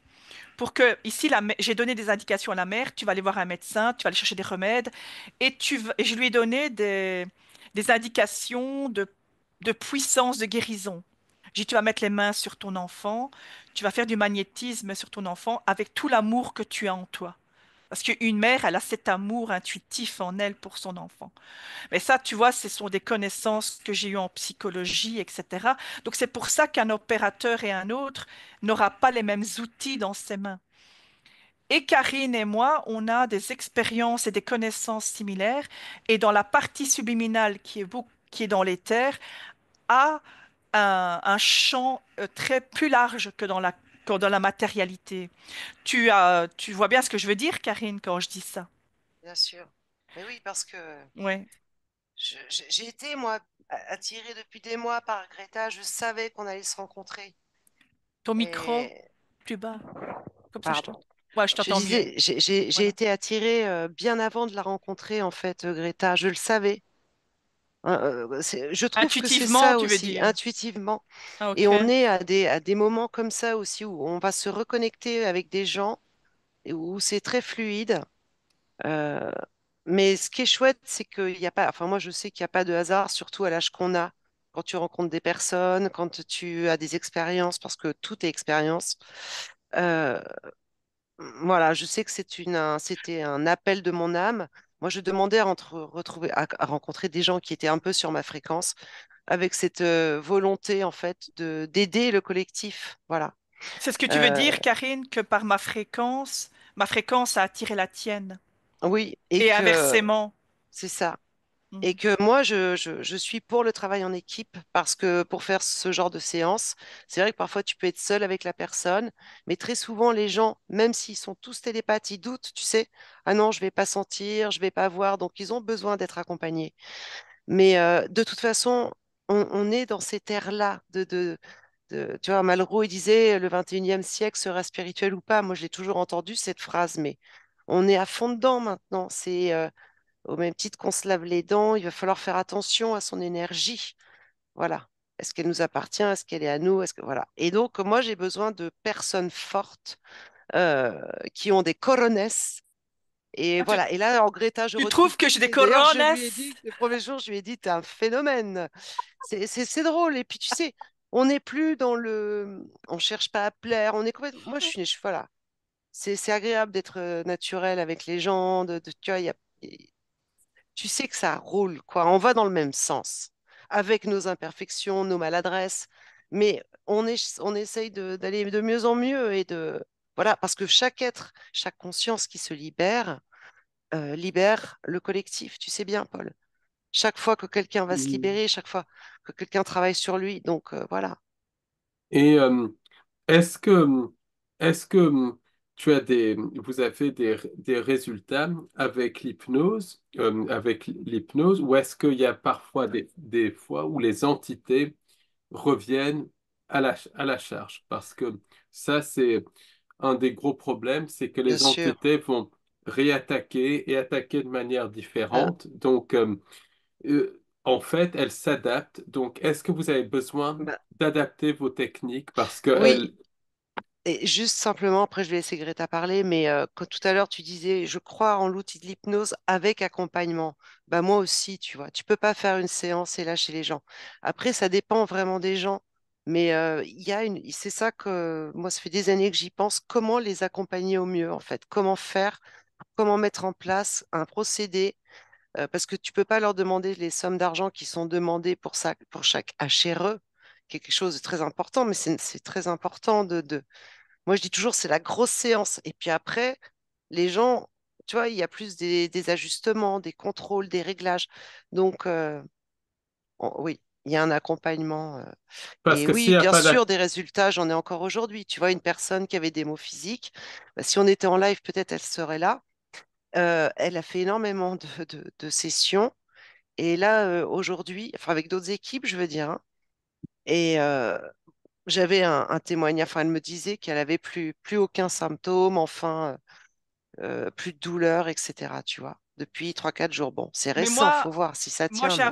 pour que, ici, j'ai donné des indications à la mère, tu vas aller voir un médecin, tu vas aller chercher des remèdes, et je lui ai donné des indications de puissance de guérison. J'ai dit, tu vas mettre les mains sur ton enfant, tu vas faire du magnétisme sur ton enfant avec tout l'amour que tu as en toi. Parce qu'une mère, elle a cet amour intuitif en elle pour son enfant. Mais ça, tu vois, ce sont des connaissances que j'ai eues en psychologie, etc. Donc c'est pour ça qu'un opérateur et un autre n'aura pas les mêmes outils dans ses mains. Et Karine et moi, on a des expériences et des connaissances similaires. Et dans la partie subliminale qui est dans l'éther, a un champ très plus large que dans la matérialité. Tu vois bien ce que je veux dire, Karine, quand je dis ça. Bien sûr. Mais oui, parce que Ouais. j'ai été, moi, attirée depuis des mois par Greta. Je savais qu'on allait se rencontrer. Ton micro, Et, plus bas. Comme ça, je pardon. t'entends. Ouais, je Je t'entends mieux. disais, j'ai Voilà. été attirée bien avant de la rencontrer, en fait, Greta. Je le savais. Hein, je trouve que c'est Intuitivement, ça tu veux aussi, dire. intuitivement. Ah, Et ok. on est à des moments comme ça aussi où on va se reconnecter avec des gens et où c'est très fluide. Euh, mais ce qui est chouette, c'est qu'il n'y a pas, enfin moi je sais qu'il n'y a pas de hasard, surtout à l'âge qu'on a, quand tu rencontres des personnes, quand tu as des expériences, parce que tout est expérience. Euh, voilà, je sais que c'était un appel de mon âme. Moi, je demandais à rencontrer des gens qui étaient un peu sur ma fréquence, avec cette volonté en fait de d'aider le collectif. Voilà. C'est ce que tu veux Euh, dire, Karine, que par ma fréquence a attiré la tienne. oui, et Et que inversement. c'est ça. Et Mhm. que moi, je suis pour le travail en équipe parce que pour faire ce genre de séance, c'est vrai que parfois tu peux être seul avec la personne, mais très souvent les gens, même s'ils sont tous télépathes, ils doutent, tu sais, ah non, je vais pas sentir, je vais pas voir, donc ils ont besoin d'être accompagnés. Mais de toute façon, on est dans ces terres-là Tu vois, Malraux, il disait le 21e siècle sera spirituel ou pas. Moi, je l'ai toujours entendu cette phrase, mais on est à fond dedans maintenant. C'est au même titre qu'on se lave les dents, il va falloir faire attention à son énergie. Voilà. Est-ce qu'elle nous appartient? Est-ce qu'elle est à nous? Est-ce que voilà. Et donc, moi, j'ai besoin de personnes fortes euh, qui ont des corones. Et Ah, voilà. Et là, en Greta, je tu retrouve trouves que tout. j'ai des Et d'ailleurs, je corones? lui ai dit, le premier jour, je lui ai dit, t'es un phénomène. C'est drôle. Et puis, tu sais, on n'est plus dans le. On cherche pas à plaire. On est complètement. Moi, voilà. C'est agréable d'être naturel avec les gens. Tu vois, tu sais que ça roule, quoi. On va dans le même sens, avec nos imperfections, nos maladresses, mais on essaye d'aller de mieux en mieux et de voilà, parce que chaque être, chaque conscience qui se libère, libère le collectif. Tu sais bien, Paul. Chaque fois que quelqu'un va se libérer, chaque fois que quelqu'un travaille sur lui, donc voilà. Et est-ce que, est-ce que vous avez des résultats avec l'hypnose, ou est-ce qu'il y a parfois des fois où les entités reviennent à la charge? Parce que ça, c'est un des gros problèmes, c'est que Bien les sûr. entités vont réattaquer et attaquer de manière Ah, différente. Donc, en fait, elles s'adaptent. Donc, est-ce que vous avez besoin bah, d'adapter vos techniques parce que oui, elles... et juste simplement, après je vais laisser Greta parler, mais quand tout à l'heure tu disais, je crois en l'outil de l'hypnose avec accompagnement. Bah moi aussi, tu vois, tu peux pas faire une séance et lâcher les gens. Après, ça dépend vraiment des gens, mais c'est ça que moi, ça fait des années que j'y pense. Comment les accompagner au mieux, en fait? Comment faire? Comment mettre en place un procédé? Parce que tu peux pas leur demander les sommes d'argent qui sont demandées pour ça, pour chaque HRE, qui est quelque chose de très important, mais c'est très important moi, je dis toujours, c'est la grosse séance. Et puis après, les gens, tu vois, il y a plus des ajustements, des contrôles, des réglages. Donc, oui, il y a un accompagnement. Parce Et que s'il oui, n'y a bien pas sûr, des résultats, j'en ai encore aujourd'hui. Tu vois, une personne qui avait des maux physiques, bah, si on était en live, peut-être elle serait là. Elle a fait énormément de sessions. Et là, aujourd'hui, enfin, avec d'autres équipes, je veux dire, hein, et j'avais un témoignage, enfin, elle me disait qu'elle avait plus aucun symptôme, enfin. Plus de douleur, etc. Tu vois, depuis 3 4 jours. Bon, c'est Mais récent, faut voir si ça moi, tient, mais,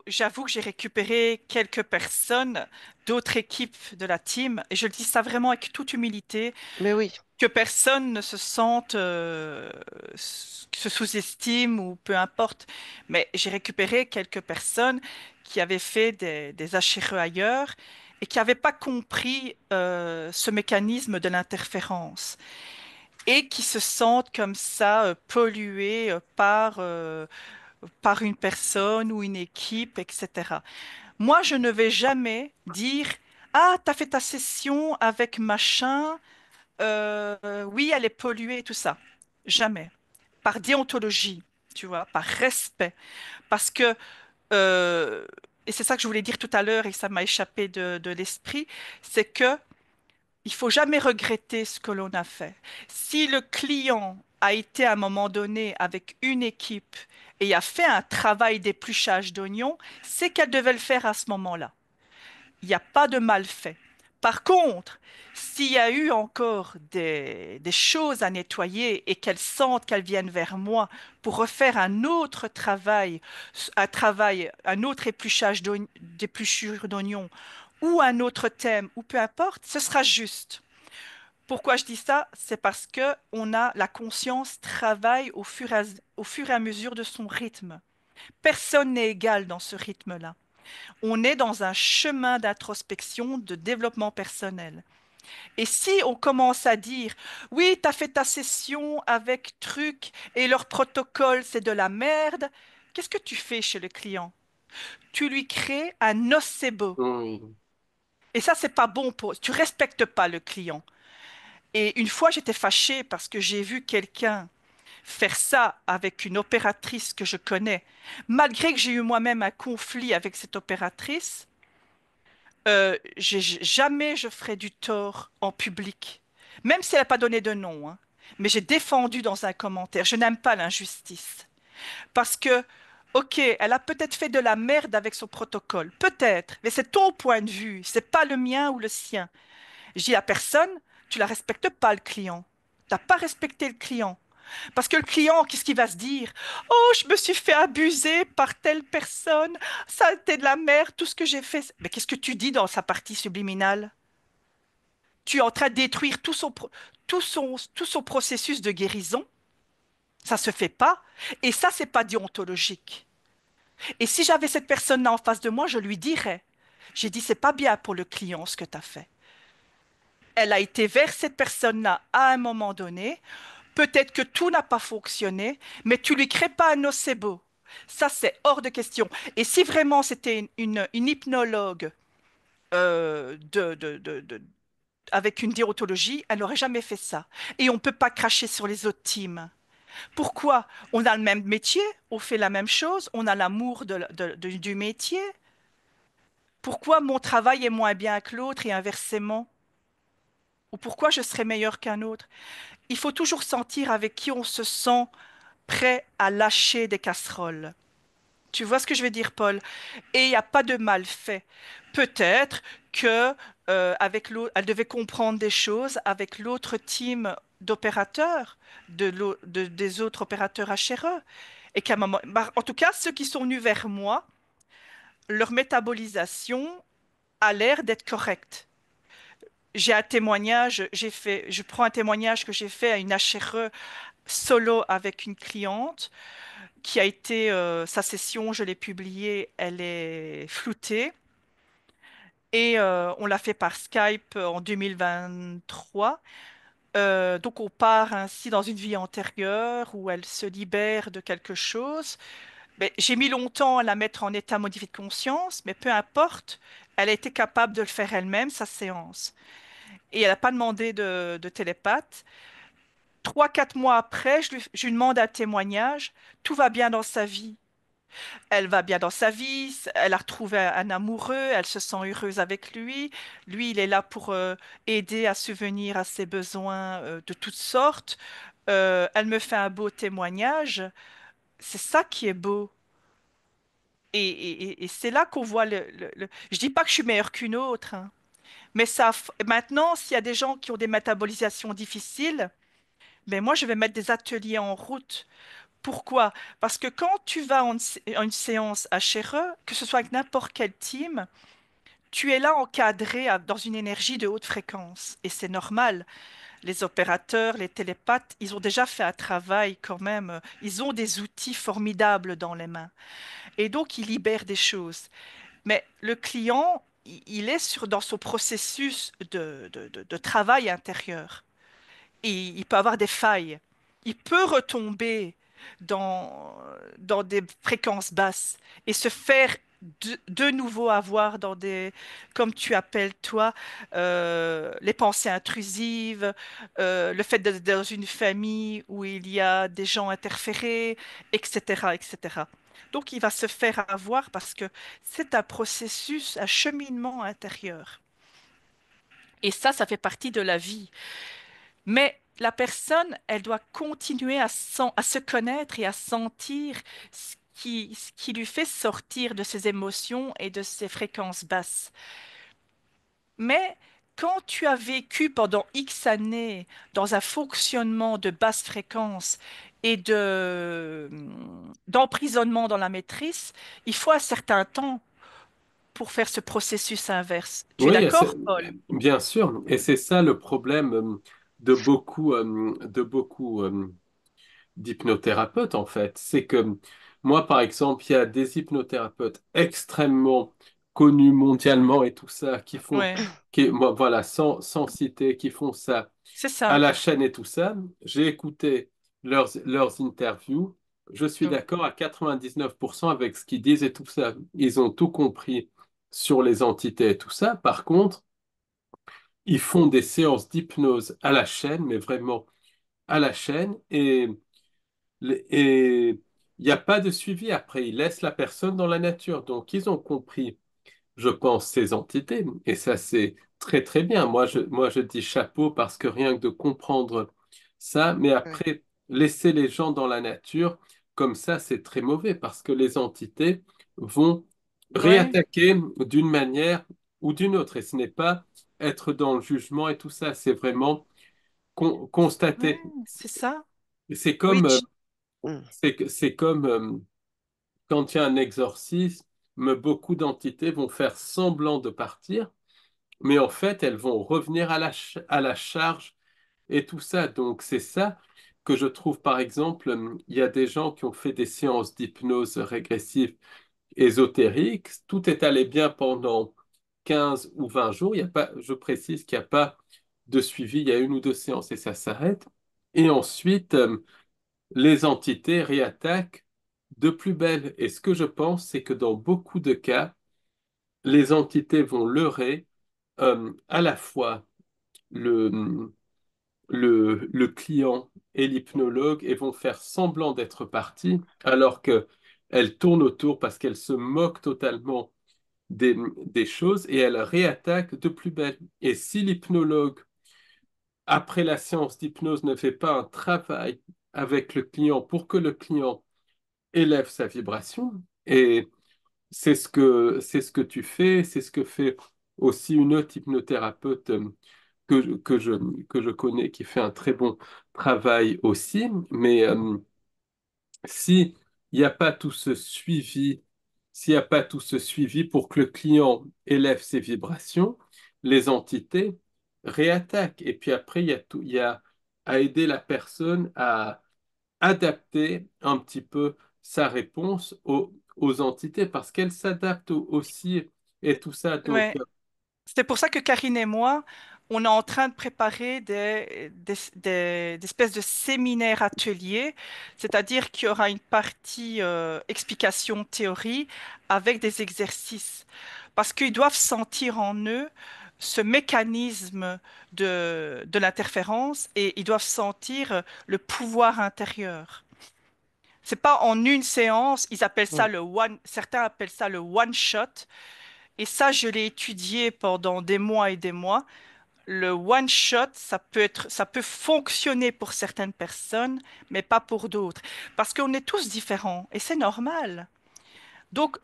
j'avoue que j'ai récupéré quelques personnes d'autres équipes de la team, et je dis ça vraiment avec toute humilité, mais oui, que personne ne se sente, se sous-estime ou peu importe. Mais j'ai récupéré quelques personnes qui avaient fait des HRE ailleurs et qui n'avaient pas compris ce mécanisme de l'interférence et qui se sentent comme ça polluées par une personne ou une équipe, etc. Moi, je ne vais jamais dire, ah, t'as fait ta session avec machin, oui, elle est polluée, tout ça. Jamais. Par déontologie, tu vois, par respect. Parce que, euh, et c'est ça que je voulais dire tout à l'heure et ça m'a échappé de l'esprit, c'est que il faut jamais regretter ce que l'on a fait. Si le client a été à un moment donné avec une équipe et a fait un travail d'épluchage d'oignons, c'est qu'elle devait le faire à ce moment-là. Il n'y a pas de mal fait. Par contre, s'il y a eu encore des choses à nettoyer et qu'elles sentent qu'elles viennent vers moi pour refaire un autre travail, un autre d'épluchure d'oignons ou un autre thème ou peu importe, ce sera juste. Pourquoi je dis ça? C'est parce que on a la conscience travaille au fur et à mesure de son rythme. Personne n'est égal dans ce rythme-là. On est dans un chemin d'introspection, de développement personnel. Et si on commence à dire, oui, tu as fait ta session avec truc et leur protocole, c'est de la merde, qu'est-ce que tu fais chez le client? Tu lui crées un nocebo. Oui. Et ça, c'est pas bon pour... Tu respectes pas le client. Et une fois, j'étais fâchée parce que j'ai vu quelqu'un faire ça avec une opératrice que je connais, malgré que j'ai eu moi-même un conflit avec cette opératrice. Jamais je ferai du tort en public, même si elle n'a pas donné de nom, hein. Mais j'ai défendu dans un commentaire. Je n'aime pas l'injustice parce que Ok, elle a peut-être fait de la merde avec son protocole, peut-être, mais c'est ton point de vue, c'est pas le mien ou le sien. Je dis à personne, tu la respectes pas le client. T'as pas respecté le client. Parce que le client, qu'est-ce qu'il va se dire? Oh, je me suis fait abuser par telle personne, ça a été de la merde, tout ce que j'ai fait. Mais qu'est-ce que tu dis dans sa partie subliminale? Tu es en train de détruire tout son processus de guérison. Ça se fait pas. Et ça, c'est pas déontologique. Et si j'avais cette personne-là en face de moi, je lui dirais, j'ai dit, c'est pas bien pour le client ce que tu as fait. Elle a été vers cette personne-là à un moment donné. Peut-être que tout n'a pas fonctionné, mais tu lui crées pas un nocebo. Ça, c'est hors de question. Et si vraiment c'était une hypnologue avec une déontologie, elle n'aurait jamais fait ça. Et on ne peut pas cracher sur les autres teams. Pourquoi? On a le même métier, on fait la même chose, on a l'amour du métier. Pourquoi mon travail est moins bien que l'autre et inversement? Ou pourquoi je serais meilleur qu'un autre? Il faut toujours sentir avec qui on se sent prêt à lâcher des casseroles. Tu vois ce que je veux dire, Paul? Et il n'y a pas de mal fait. Peut-être que avec l'autre, elle devait comprendre des choses avec l'autre team d'opérateurs, des autres opérateurs HRE. Et qu'à un moment, bah, en tout cas, ceux qui sont venus vers moi, leur métabolisation a l'air d'être correcte. J'ai un témoignage, je prends un témoignage que j'ai fait à une HRE solo avec une cliente qui a été, sa session, je l'ai publiée, elle est floutée. Et on l'a fait par Skype en 2023. Donc on part ainsi dans une vie antérieure où elle se libère de quelque chose. Mais j'ai mis longtemps à la mettre en état modifié de conscience, mais peu importe, elle a été capable de le faire elle-même, sa séance. Et elle n'a pas demandé de télépathe. 3, 4 mois après, je lui demande un témoignage. Tout va bien dans sa vie. Elle va bien dans sa vie, elle a retrouvé un amoureux, elle se sent heureuse avec lui. Lui, il est là pour aider à subvenir à ses besoins de toutes sortes. Elle me fait un beau témoignage. C'est ça qui est beau. Et c'est là qu'on voit Je dis pas que je suis meilleure qu'une autre, hein, mais maintenant, s'il y a des gens qui ont des métabolisations difficiles, ben moi, je vais mettre des ateliers en route. Pourquoi? Parce que quand tu vas en une séance HRE, que ce soit avec n'importe quel team, tu es là encadré dans une énergie de haute fréquence. Et c'est normal. Les opérateurs, les télépathes, ils ont déjà fait un travail quand même. Ils ont des outils formidables dans les mains. Et donc, ils libèrent des choses. Mais le client, il est dans son processus de travail intérieur. Et il peut avoir des failles. Il peut retomber dans, dans des fréquences basses et se faire de nouveau avoir dans des, comme tu appelles toi, les pensées intrusives, le fait d'être dans une famille où il y a des gens interférés, etc., etc. Donc il va se faire avoir parce que c'est un processus, un cheminement intérieur. Et ça fait partie de la vie. Mais la personne, elle doit continuer à se connaître et à sentir ce qui lui fait sortir de ses émotions et de ses fréquences basses. Mais quand tu as vécu pendant X années dans un fonctionnement de basse fréquence et d'emprisonnement dans la maîtrise, il faut un certain temps pour faire ce processus inverse. Tu es Oui, d'accord, Paul? bien sûr. Et c'est ça le problème de beaucoup d'hypnothérapeutes, en fait. C'est que moi, par exemple, il y a des hypnothérapeutes extrêmement connus mondialement et tout ça, Ouais, moi, voilà, sans citer, qui font ça c'est à ça. la chaîne et tout ça. J'ai écouté leurs interviews. Je suis Ouais. d'accord à 99% avec ce qu'ils disent et tout ça. Ils ont tout compris sur les entités et tout ça. Par contre, ils font des séances d'hypnose à la chaîne, mais vraiment à la chaîne. Et il n'y a pas de suivi après. Ils laissent la personne dans la nature. Donc, ils ont compris, je pense, ces entités. Et ça, c'est très, très bien. Moi, je dis chapeau parce que rien que de comprendre ça, mais Ouais. après, laisser les gens dans la nature, comme ça, c'est très mauvais parce que les entités vont Ouais, réattaquer d'une manière ou d'une autre. Et ce n'est pas être dans le jugement et tout ça, c'est vraiment ouais, constater. c'est ça. C'est Oui, comme, mm. c'est comme quand il y a un exorcisme, beaucoup d'entités vont faire semblant de partir, mais en fait, elles vont revenir à la charge et tout ça. Donc, c'est ça que je trouve, par exemple, il y a des gens qui ont fait des séances d'hypnose régressive ésotérique. Tout est allé bien pendant 15 ou 20 jours. Il y a pas, je précise qu'il n'y a pas de suivi, il y a une ou deux séances et ça s'arrête. Et ensuite, les entités réattaquent de plus belle. Et ce que je pense, c'est que dans beaucoup de cas, les entités vont leurrer à la fois le, le client et l'hypnologue et vont faire semblant d'être partis alors que elles tournent autour parce qu'elles se moquent totalement des choses et elles réattaquent de plus belle. Et si l'hypnologue, après la séance d'hypnose, ne fait pas un travail avec le client pour que le client élève sa vibration, et c'est ce que tu fais, c'est ce que fait aussi une autre hypnothérapeute que je connais qui fait un très bon travail aussi. Mais si il n'y a pas tout ce suivi, s'il n'y a pas tout ce suivi pour que le client élève ses vibrations, les entités réattaquent. Et puis après, il y a à aider la personne à adapter un petit peu sa réponse aux entités parce qu'elles s'adaptent aussi et tout ça. Donc, Ouais. C'est pour ça que Karine et moi, on est en train de préparer des espèces de séminaires ateliers, c'est-à-dire qu'il y aura une partie explication théorie avec des exercices, parce qu'ils doivent sentir en eux ce mécanisme de l'interférence et ils doivent sentir le pouvoir intérieur. C'est pas en une séance, ils appellent ça Mm. le one, certains appellent ça le one shot. Et ça, je l'ai étudié pendant des mois et des mois. Le one shot, ça peut fonctionner pour certaines personnes, mais pas pour d'autres. Parce qu'on est tous différents et c'est normal. Donc,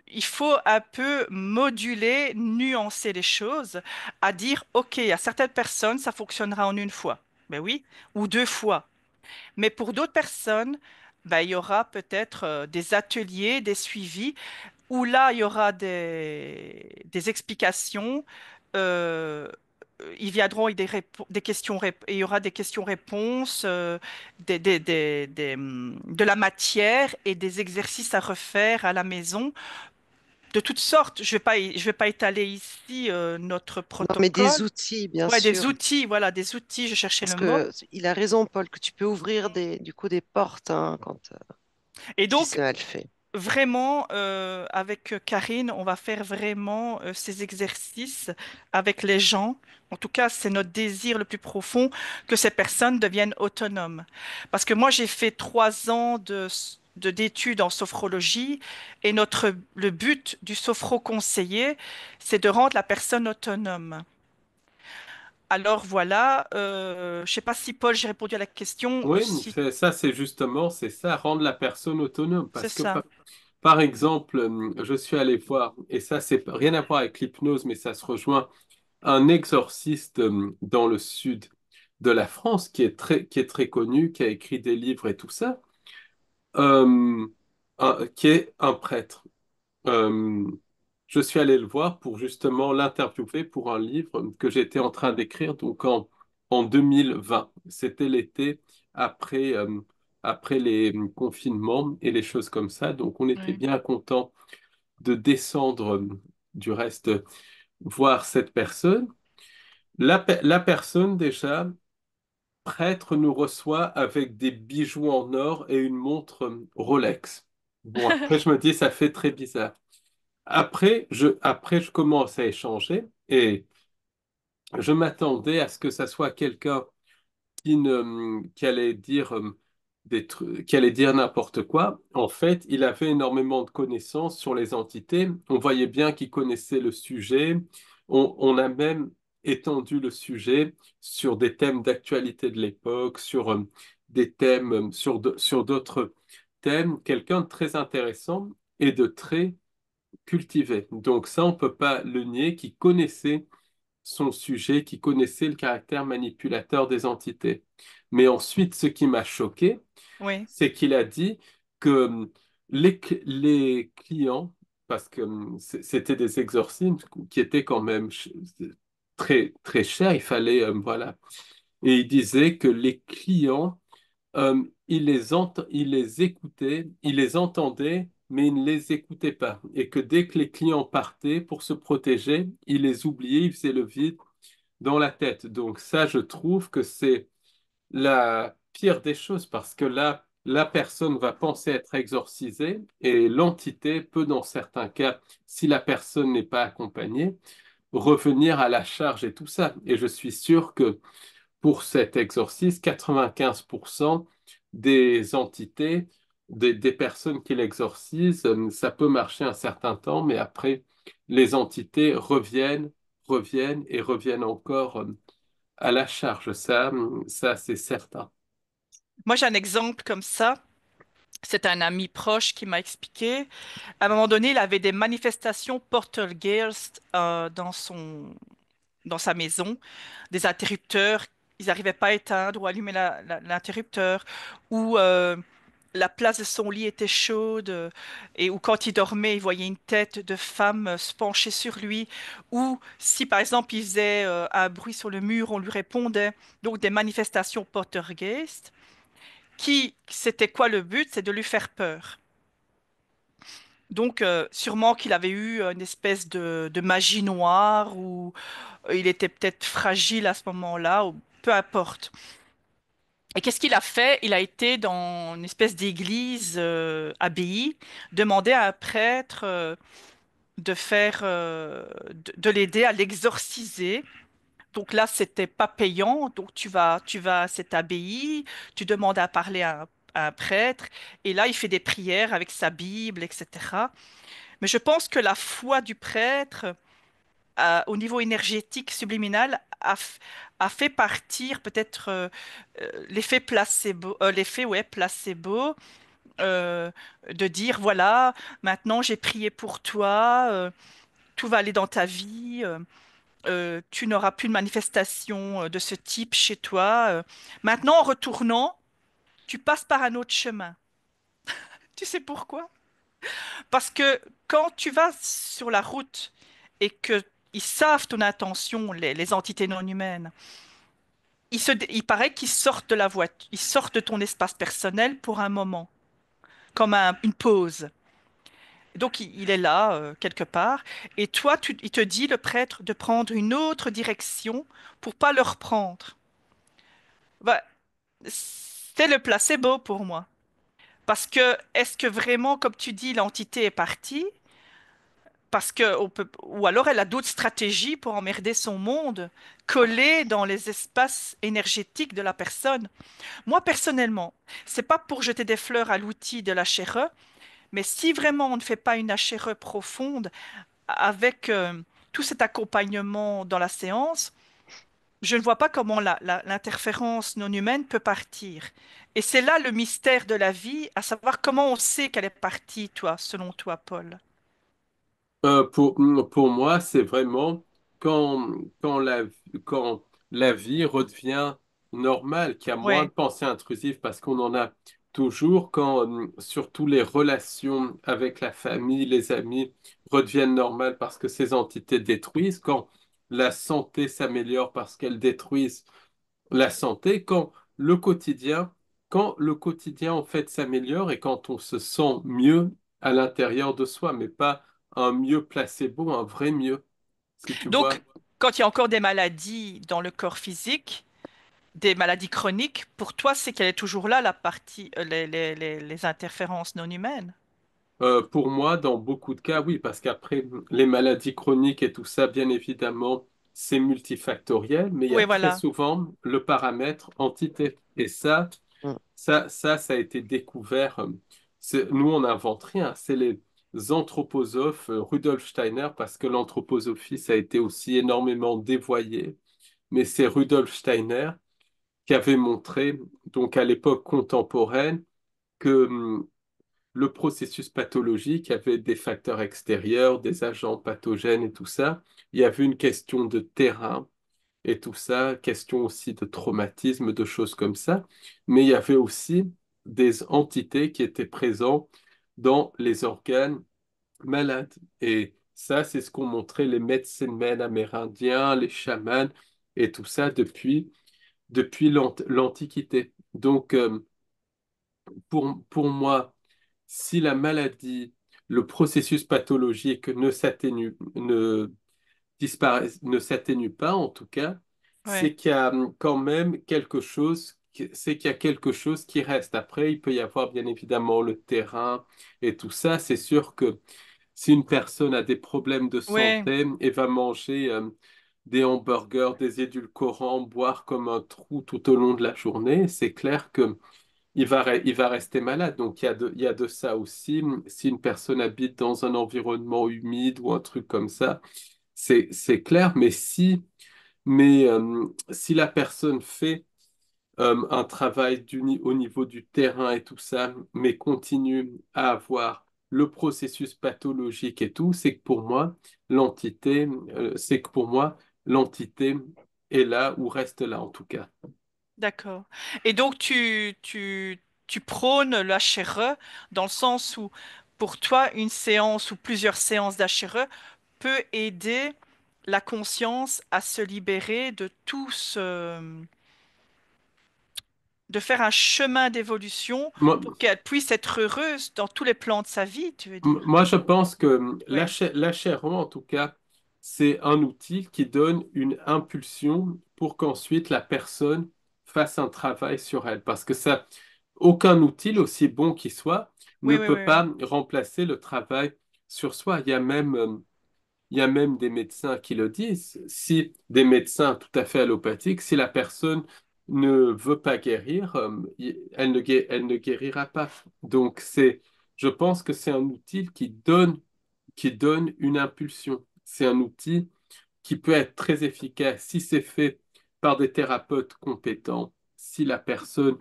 il faut un peu moduler, nuancer les choses, à dire, OK, à certaines personnes, ça fonctionnera en une fois. Ben oui, ou deux fois. Mais pour d'autres personnes, ben, il y aura peut-être des ateliers, des suivis où là, il y aura des explications. euh, Ils viendront avec des questions, et il y aura des questions-réponses, de la matière et des exercices à refaire à la maison, de toutes sortes. Je vais pas étaler ici notre Non, mais des protocole. outils, bien Ouais, des sûr. outils, voilà, des outils, je cherchais Parce le mot. que il a raison, Paul, que tu peux ouvrir du coup des portes hein, Et si donc, c'est mal fait. vraiment, avec Karine, on va faire vraiment ces exercices avec les gens. En tout cas, c'est notre désir le plus profond que ces personnes deviennent autonomes. Parce que moi, j'ai fait 3 ans d'études en sophrologie et le but du sophro-conseiller, c'est de rendre la personne autonome. Alors voilà, je ne sais pas si Paul, j'ai répondu à la question. oui, Si c'est justement, c'est ça, rendre la personne autonome. c'est Parce que, ça. par exemple, je suis allé voir, et ça, c'est rien à voir avec l'hypnose, mais ça se rejoint, un exorciste dans le sud de la France qui est très connu, qui a écrit des livres et tout ça, euh, qui est un prêtre. Euh, je suis allé le voir pour justement l'interviewer pour un livre que j'étais en train d'écrire donc en 2020. C'était l'été après, après les confinements et les choses comme ça. Donc on était Oui. bien content de descendre du reste voir cette personne. La personne déjà, prêtre, nous reçoit avec des bijoux en or et une montre Rolex. Bon, après je me dis, ça fait très bizarre. Après, je commence à échanger et je m'attendais à ce que ça soit quelqu'un qui allait dire qui allait dire n'importe quoi. En fait, il avait énormément de connaissances sur les entités. On voyait bien qu'il connaissait le sujet. On a même étendu le sujet sur des thèmes d'actualité de l'époque, sur des thèmes sur d'autres thèmes, quelqu'un de très intéressant et de très cultivé. Donc ça, on peut pas le nier, qui connaissait son sujet, qui connaissait le caractère manipulateur des entités. Mais ensuite, ce qui m'a choqué, Oui, c'est qu'il a dit que les clients, parce que c'était des exorcismes qui étaient quand même très, très chers, il fallait, voilà. Et il disait que les clients, il les écoutait, il les entendait, mais il ne les écoutait pas. Et que dès que les clients partaient pour se protéger, il les oubliait, il faisait le vide dans la tête. Donc ça, je trouve que c'est la pire des choses parce que là, la personne va penser être exorcisée et l'entité peut, dans certains cas, si la personne n'est pas accompagnée, revenir à la charge et tout ça. Et je suis sûr que pour cet exorcisme, 95% des entités, des personnes qui l'exorcisent, ça peut marcher un certain temps, mais après, les entités reviennent et reviennent encore à la charge. Ça, c'est certain. moi j'ai un exemple comme ça. C'est un ami proche qui m'a expliqué. À un moment donné, il avait des manifestations poltergeist dans sa maison, des interrupteurs. Ils n'arrivaient pas à éteindre ou allumer l'interrupteur, ou la place de son lit était chaude, et ou quand il dormait, il voyait une tête de femme se pencher sur lui, ou si par exemple il faisait un bruit sur le mur, on lui répondait. Donc des manifestations poltergeist. C'était quoi le but? C'est de lui faire peur. Donc, sûrement qu'il avait eu une espèce de magie noire ou il était peut-être fragile à ce moment-là, ou peu importe. Et qu'est-ce qu'il a fait? Il a été dans une espèce d'église abbaye, demander à un prêtre de l'aider à l'exorciser. Donc là, c'était pas payant. Donc tu vas à cette abbaye, tu demandes à parler à un prêtre, et là, il fait des prières avec sa Bible, etc. Mais je pense que la foi du prêtre, au niveau énergétique subliminal, a fait partir peut-être l'effet placebo, ouais, placebo, euh, de dire, voilà, maintenant j'ai prié pour toi, tout va aller dans ta vie, tu n'auras plus de manifestation de ce type chez toi. Maintenant, en retournant, tu passes par un autre chemin. Tu sais pourquoi? Parce que quand tu vas sur la route et que ils savent ton intention, les entités non humaines, il paraît qu'ils sortent de la voiture, ils sortent de ton espace personnel pour un moment, comme une pause. Donc il est là, quelque part, et toi, il te dit, le prêtre, de prendre une autre direction pour pas le reprendre. Bah, c'est le placebo pour moi. Parce que, est-ce que vraiment, comme tu dis, l'entité est partie? Parce que ou alors elle a d'autres stratégies pour emmerder son monde, collé dans les espaces énergétiques de la personne. Moi, personnellement, c'est pas pour jeter des fleurs à l'outil de la HRE, mais si vraiment on ne fait pas une HRE profonde avec tout cet accompagnement dans la séance, je ne vois pas comment l'interférence non humaine peut partir. Et c'est là le mystère de la vie, à savoir comment on sait qu'elle est partie, toi, selon toi, Paul. Pour moi, c'est vraiment quand, quand la, quand la vie redevient normale, qu'il y a moins de Ouais. pensées intrusives, parce qu'on en a toujours, quand surtout les relations avec la famille, les amis redeviennent normales parce que ces entités détruisent, quand la santé s'améliore parce qu'elles détruisent la santé, quand le quotidien en fait s'améliore et quand on se sent mieux à l'intérieur de soi, mais pas un mieux placebo, un vrai mieux, si tu Donc, vois. quand il y a encore des maladies dans le corps physique, des maladies chroniques, pour toi, c'est qu'elle est toujours là, la partie, les interférences non humaines. Pour moi, dans beaucoup de cas, oui, parce qu'après, les maladies chroniques et tout ça, bien évidemment, c'est multifactoriel, mais il y a Oui, très voilà. souvent le paramètre entité. Et Mm. ça a été découvert. Nous, on n'invente rien. C'est les anthroposophes, Rudolf Steiner, parce que l'anthroposophie, ça a été aussi énormément dévoyé. Mais c'est Rudolf Steiner qui avait montré, donc à l'époque contemporaine, que le processus pathologique avait des facteurs extérieurs, des agents pathogènes et tout ça. Il y avait une question de terrain et tout ça, question aussi de traumatisme, de choses comme ça. Mais il y avait aussi des entités qui étaient présentes dans les organes malades. Et ça, c'est ce qu'ont montré les médecins amérindiens, les chamans et tout ça depuis l'Antiquité. Donc, pour moi, si la maladie, le processus pathologique ne s'atténue pas, en tout cas, Ouais. c'est qu'il y a quand même quelque chose, c'est qu'il y a quelque chose qui reste. Après, il peut y avoir bien évidemment le terrain et tout ça. C'est sûr que si une personne a des problèmes de Ouais. santé et va manger des hamburgers, des édulcorants, boire comme un trou tout au long de la journée, c'est clair que il va rester malade. Donc, il y a de ça aussi. Si une personne habite dans un environnement humide ou un truc comme ça, c'est clair. Si la personne fait un travail au niveau du terrain et tout ça, mais continue à avoir le processus pathologique et tout, c'est que pour moi, l'entité est là ou reste là en tout cas. D'accord. Et donc, tu prônes l'HRE dans le sens où, pour toi, une séance ou plusieurs séances d'HRE peut aider la conscience à se libérer de de faire un chemin d'évolution Moi, pour qu'elle puisse être heureuse dans tous les plans de sa vie, tu veux dire? Moi, je pense que Oui, l'achèvement, en tout cas, c'est un outil qui donne une impulsion pour qu'ensuite la personne fasse un travail sur elle. Parce que ça, aucun outil, aussi bon qu'il soit, ne oui, oui, peut oui, pas oui. remplacer le travail sur soi. Il y a même des médecins qui le disent. Si des médecins tout à fait allopathiques, si la personne ne veut pas guérir, elle ne guérira pas. Donc, je pense que c'est un outil qui donne une impulsion. C'est un outil qui peut être très efficace si c'est fait par des thérapeutes compétents, si la personne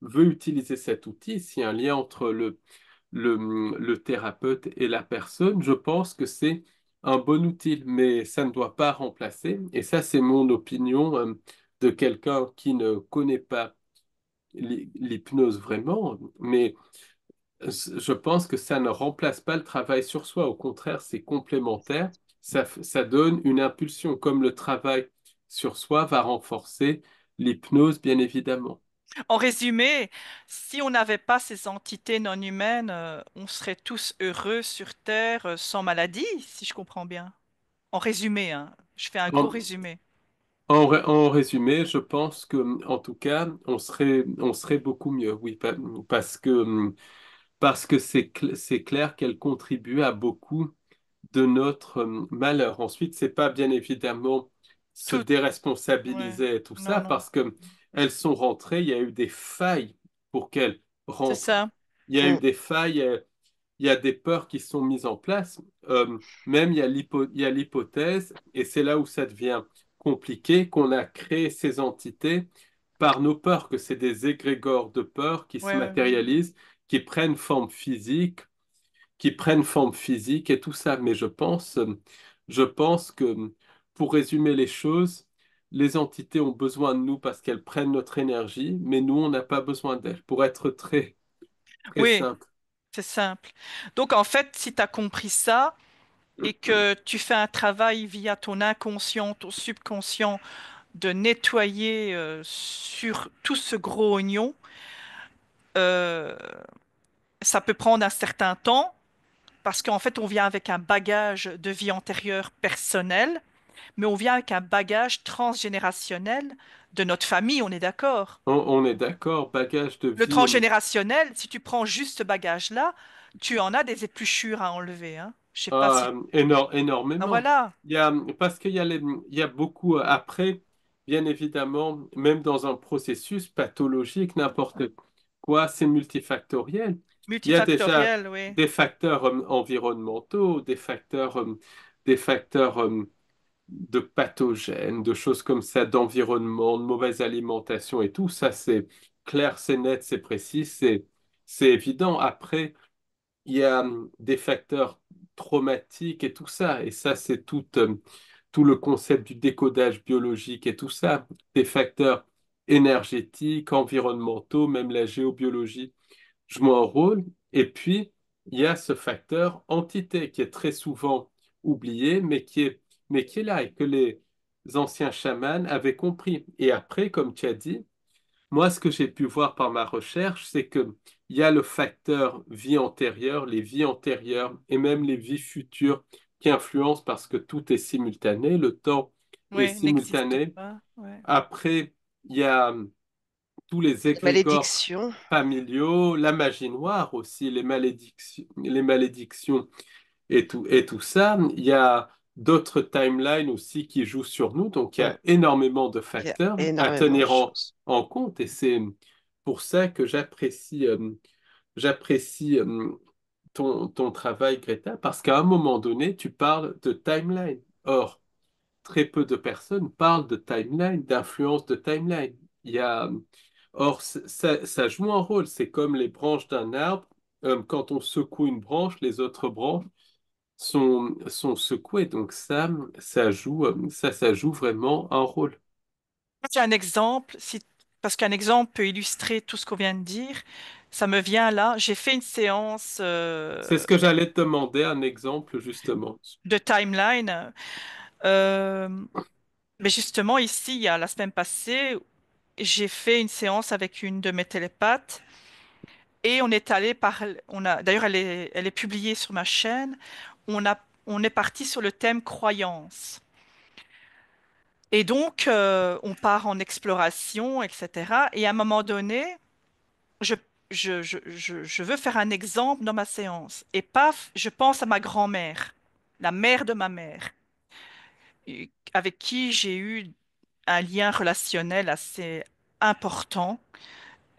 veut utiliser cet outil, s'il y a un lien entre le thérapeute et la personne, je pense que c'est un bon outil, mais ça ne doit pas remplacer. Et ça, c'est mon opinion, de quelqu'un qui ne connaît pas l'hypnose vraiment, mais je pense que ça ne remplace pas le travail sur soi. Au contraire, c'est complémentaire. Ça donne une impulsion, comme le travail sur soi va renforcer l'hypnose, bien évidemment. En résumé, si on n'avait pas ces entités non humaines, on serait tous heureux sur Terre, sans maladie, si je comprends bien. En résumé, hein, je fais un gros En, résumé. en résumé, je pense que, en tout cas, on serait beaucoup mieux, oui, parce que c'est clair qu'elle contribue à beaucoup de notre malheur. Ensuite, c'est pas bien évidemment se Tout, ouais. déresponsabiliser et tout Non, ça, non, parce que elles sont rentrées, il y a eu des failles pour qu'elles c'est rentrent. ça. Il y a eu Mm. des failles, il y a des peurs qui sont mises en place. Même il y a l'hypothèse, et c'est là où ça devient compliqué, qu'on a créé ces entités par nos peurs, que c'est des égrégores de peur qui se Ouais, ouais, ouais. matérialisent, qui prennent forme physique, et tout ça. Mais je pense que pour résumer les choses, les entités ont besoin de nous parce qu'elles prennent notre énergie, mais nous, on n'a pas besoin d'elles. Pour être très Oui, simple. c'est simple. Donc, en fait, si tu as compris ça et que tu fais un travail via ton inconscient, ton subconscient, de nettoyer sur tout ce gros oignon, euh, ça peut prendre un certain temps parce qu'en fait, on vient avec un bagage de vie antérieure personnel, mais on vient avec un bagage transgénérationnel de notre famille, on est d'accord. On est d'accord, bagage de Le vie. transgénérationnel, si tu prends juste ce bagage-là, tu en as des épluchures à enlever, hein. Je sais pas si... Ah, Énormément. voilà, Parce il y a beaucoup après, bien évidemment, même dans un processus pathologique, n'importe quoi, c'est multifactoriel. Il y a déjà multifactoriel, oui. des facteurs environnementaux, des facteurs de pathogènes, de choses comme ça, d'environnement, de mauvaise alimentation et tout. Ça, c'est clair, c'est net, c'est précis, c'est évident. Après, il y a des facteurs traumatiques et tout ça. Et ça, c'est tout le concept du décodage biologique et tout ça. Des facteurs énergétiques, environnementaux, même la géobiologie joue un rôle. Et puis, il y a ce facteur entité qui est très souvent oublié, mais qui est là et que les anciens chamans avaient compris. Et après, comme tu as dit, moi, ce que j'ai pu voir par ma recherche, c'est que il y a le facteur vie antérieure, les vies antérieures et même les vies futures qui influencent parce que tout est simultané, le temps est Oui, n'existe simultané. pas. Ouais. Après, il y a tous les Les égrégores malédictions. familiaux, la magie noire aussi, les malédictions et tout ça. Il y a d'autres timelines aussi qui jouent sur nous. Donc, il y Mm. a énormément de Il y a facteurs à énormément de tenir choses. en compte. Et c'est pour ça que j'apprécie ton travail, Greta, parce qu'à un moment donné, tu parles de timeline. Or, très peu de personnes parlent de timeline, d'influence de timeline. Il y a, or, ça joue un rôle. C'est comme les branches d'un arbre. Quand on secoue une branche, les autres branches sont secouées. Donc ça joue vraiment un rôle. J'ai un exemple, parce qu'un exemple peut illustrer tout ce qu'on vient de dire. Ça me vient là. J'ai fait une séance C'est ce que j'allais te demander, un exemple justement. de timeline. euh, mais justement, ici, il y a la semaine passée, j'ai fait une séance avec une de mes télépathes et on est allé d'ailleurs, elle est publiée sur ma chaîne. On est parti sur le thème croyance. Et donc, on part en exploration, etc. Et à un moment donné, je, je veux faire un exemple dans ma séance. Et paf, je pense à ma grand-mère, la mère de ma mère, avec qui j'ai eu un lien relationnel assez important.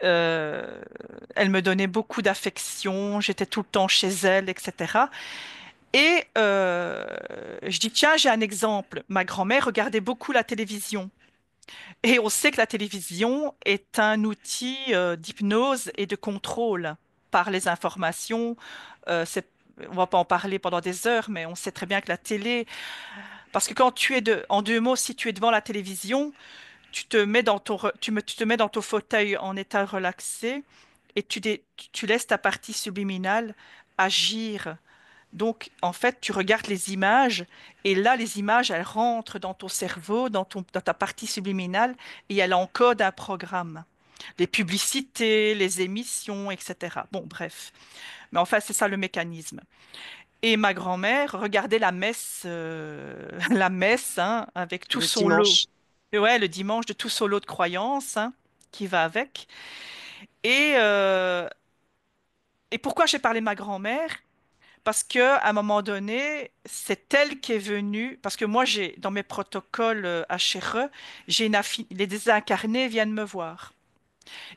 Euh, Elle me donnait beaucoup d'affection, j'étais tout le temps chez elle, etc. Et je dis, tiens, j'ai un exemple. Ma grand-mère regardait beaucoup la télévision. Et on sait que la télévision est un outil d'hypnose et de contrôle par les informations. On va pas en parler pendant des heures, mais on sait très bien que la télé, parce que quand tu es en deux mots, si tu es devant la télévision, tu te mets dans tu te mets dans ton fauteuil en état relaxé et tu laisses ta partie subliminale agir. Donc, en fait, tu regardes les images et là, les images, elles rentrent dans ton cerveau, dans ta partie subliminale et elles encodent un programme. Les publicités, les émissions, etc. Bon, bref. Mais enfin, c'est ça le mécanisme. Et ma grand-mère regardait la messe, hein, avec tout Le son lot. dimanche. Et ouais, le dimanche de tout son lot de croyances, hein, qui va avec. Et, et pourquoi j'ai parlé de ma grand-mère? Parce que à un moment donné, c'est elle qui est venue. Parce que moi, j'ai dans mes protocoles HRE, les désincarnés viennent me voir.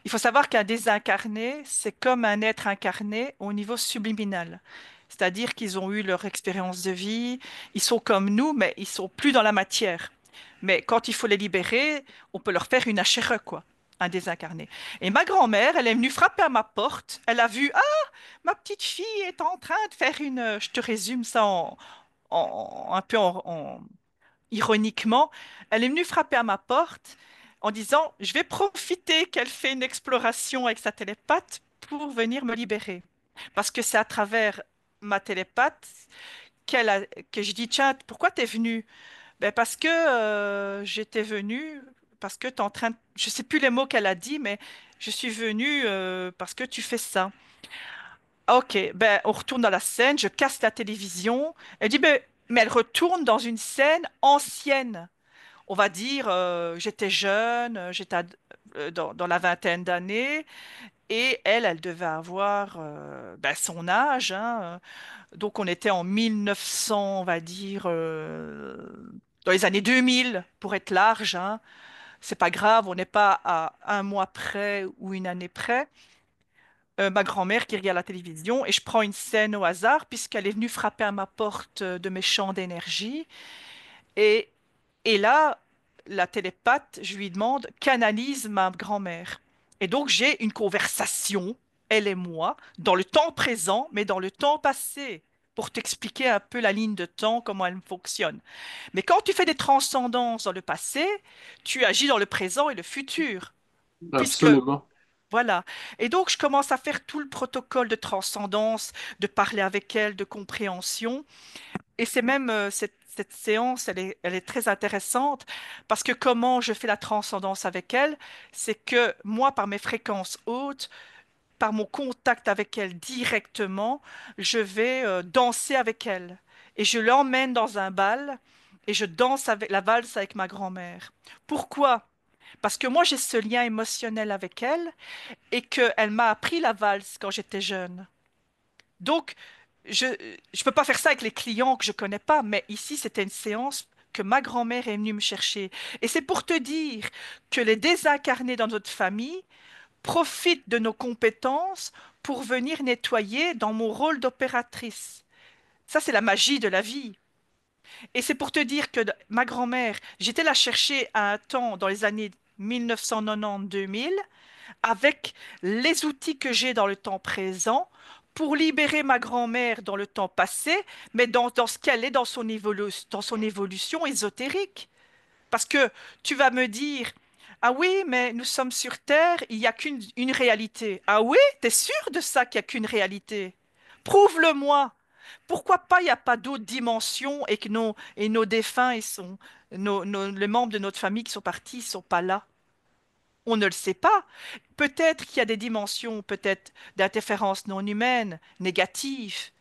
Il faut savoir qu'un désincarné, c'est comme un être incarné au niveau subliminal. C'est-à-dire qu'ils ont eu leur expérience de vie, ils sont comme nous, mais ils sont plus dans la matière. Mais quand il faut les libérer, on peut leur faire une HRE, quoi, un désincarné. Et ma grand-mère, elle est venue frapper à ma porte. Elle a vu, ah, ma petite fille est en train de faire une. Je te résume ça un peu ironiquement, elle est venue frapper à ma porte en disant, je vais profiter qu'elle fait une exploration avec sa télépathe pour venir me libérer. Parce que c'est à travers ma télépathe que je dis, tiens, pourquoi t'es venue? Ben parce que j'étais venue, parce que t'es en train je sais plus les mots qu'elle a dit, mais je suis venue parce que tu fais ça. Ok, ben on retourne dans la scène, je casse la télévision. Elle dit, ben, mais elle retourne dans une scène ancienne. On va dire, j'étais jeune, dans la vingtaine d'années, et elle devait avoir ben, son âge, hein. Donc on était en 1900, on va dire, dans les années 2000, pour être large, hein. C'est pas grave, on n'est pas à un mois près ou une année près. Ma grand-mère qui regarde la télévision, et je prends une scène au hasard, puisqu'elle est venue frapper à ma porte de mes champs d'énergie. Et là, la télépathe, je lui demande, canalise ma grand-mère. Et donc, j'ai une conversation, elle et moi, dans le temps présent, mais dans le temps passé, pour t'expliquer un peu la ligne de temps, comment elle fonctionne. Mais quand tu fais des transcendances dans le passé, tu agis dans le présent et le futur, puisque Absolument. voilà. Et donc, je commence à faire tout le protocole de transcendance, de parler avec elle, de compréhension. Et c'est même cette séance, elle est très intéressante parce que comment je fais la transcendance avec elle, c'est que moi, par mes fréquences hautes, par mon contact avec elle directement, je vais danser avec elle. Et je l'emmène dans un bal et je danse avec la valse avec ma grand-mère. Pourquoi? Parce que moi, j'ai ce lien émotionnel avec elle et qu'elle m'a appris la valse quand j'étais jeune. Donc, je ne peux pas faire ça avec les clients que je connais pas, mais ici, c'était une séance que ma grand-mère est venue me chercher. Et c'est pour te dire que les désincarnés dans notre famille profitent de nos compétences pour venir nettoyer dans mon rôle d'opératrice. Ça, c'est la magie de la vie. Et c'est pour te dire que ma grand-mère, j'étais la chercher à un temps dans les années 1990-2000 avec les outils que j'ai dans le temps présent pour libérer ma grand-mère dans le temps passé, mais dans ce qu'elle est dans son évolution ésotérique. Parce que tu vas me dire, ah oui, mais nous sommes sur Terre, il n'y a qu'une une réalité. Ah oui, t'es sûr de ça qu'il n'y a qu'une réalité? Prouve-le-moi. Pourquoi pas il n'y a pas d'autres dimensions et que nos défunts, les membres de notre famille qui sont partis, ne sont pas là? On ne le sait pas. Peut-être qu'il y a des dimensions, peut-être d'interférences non humaines, négatives,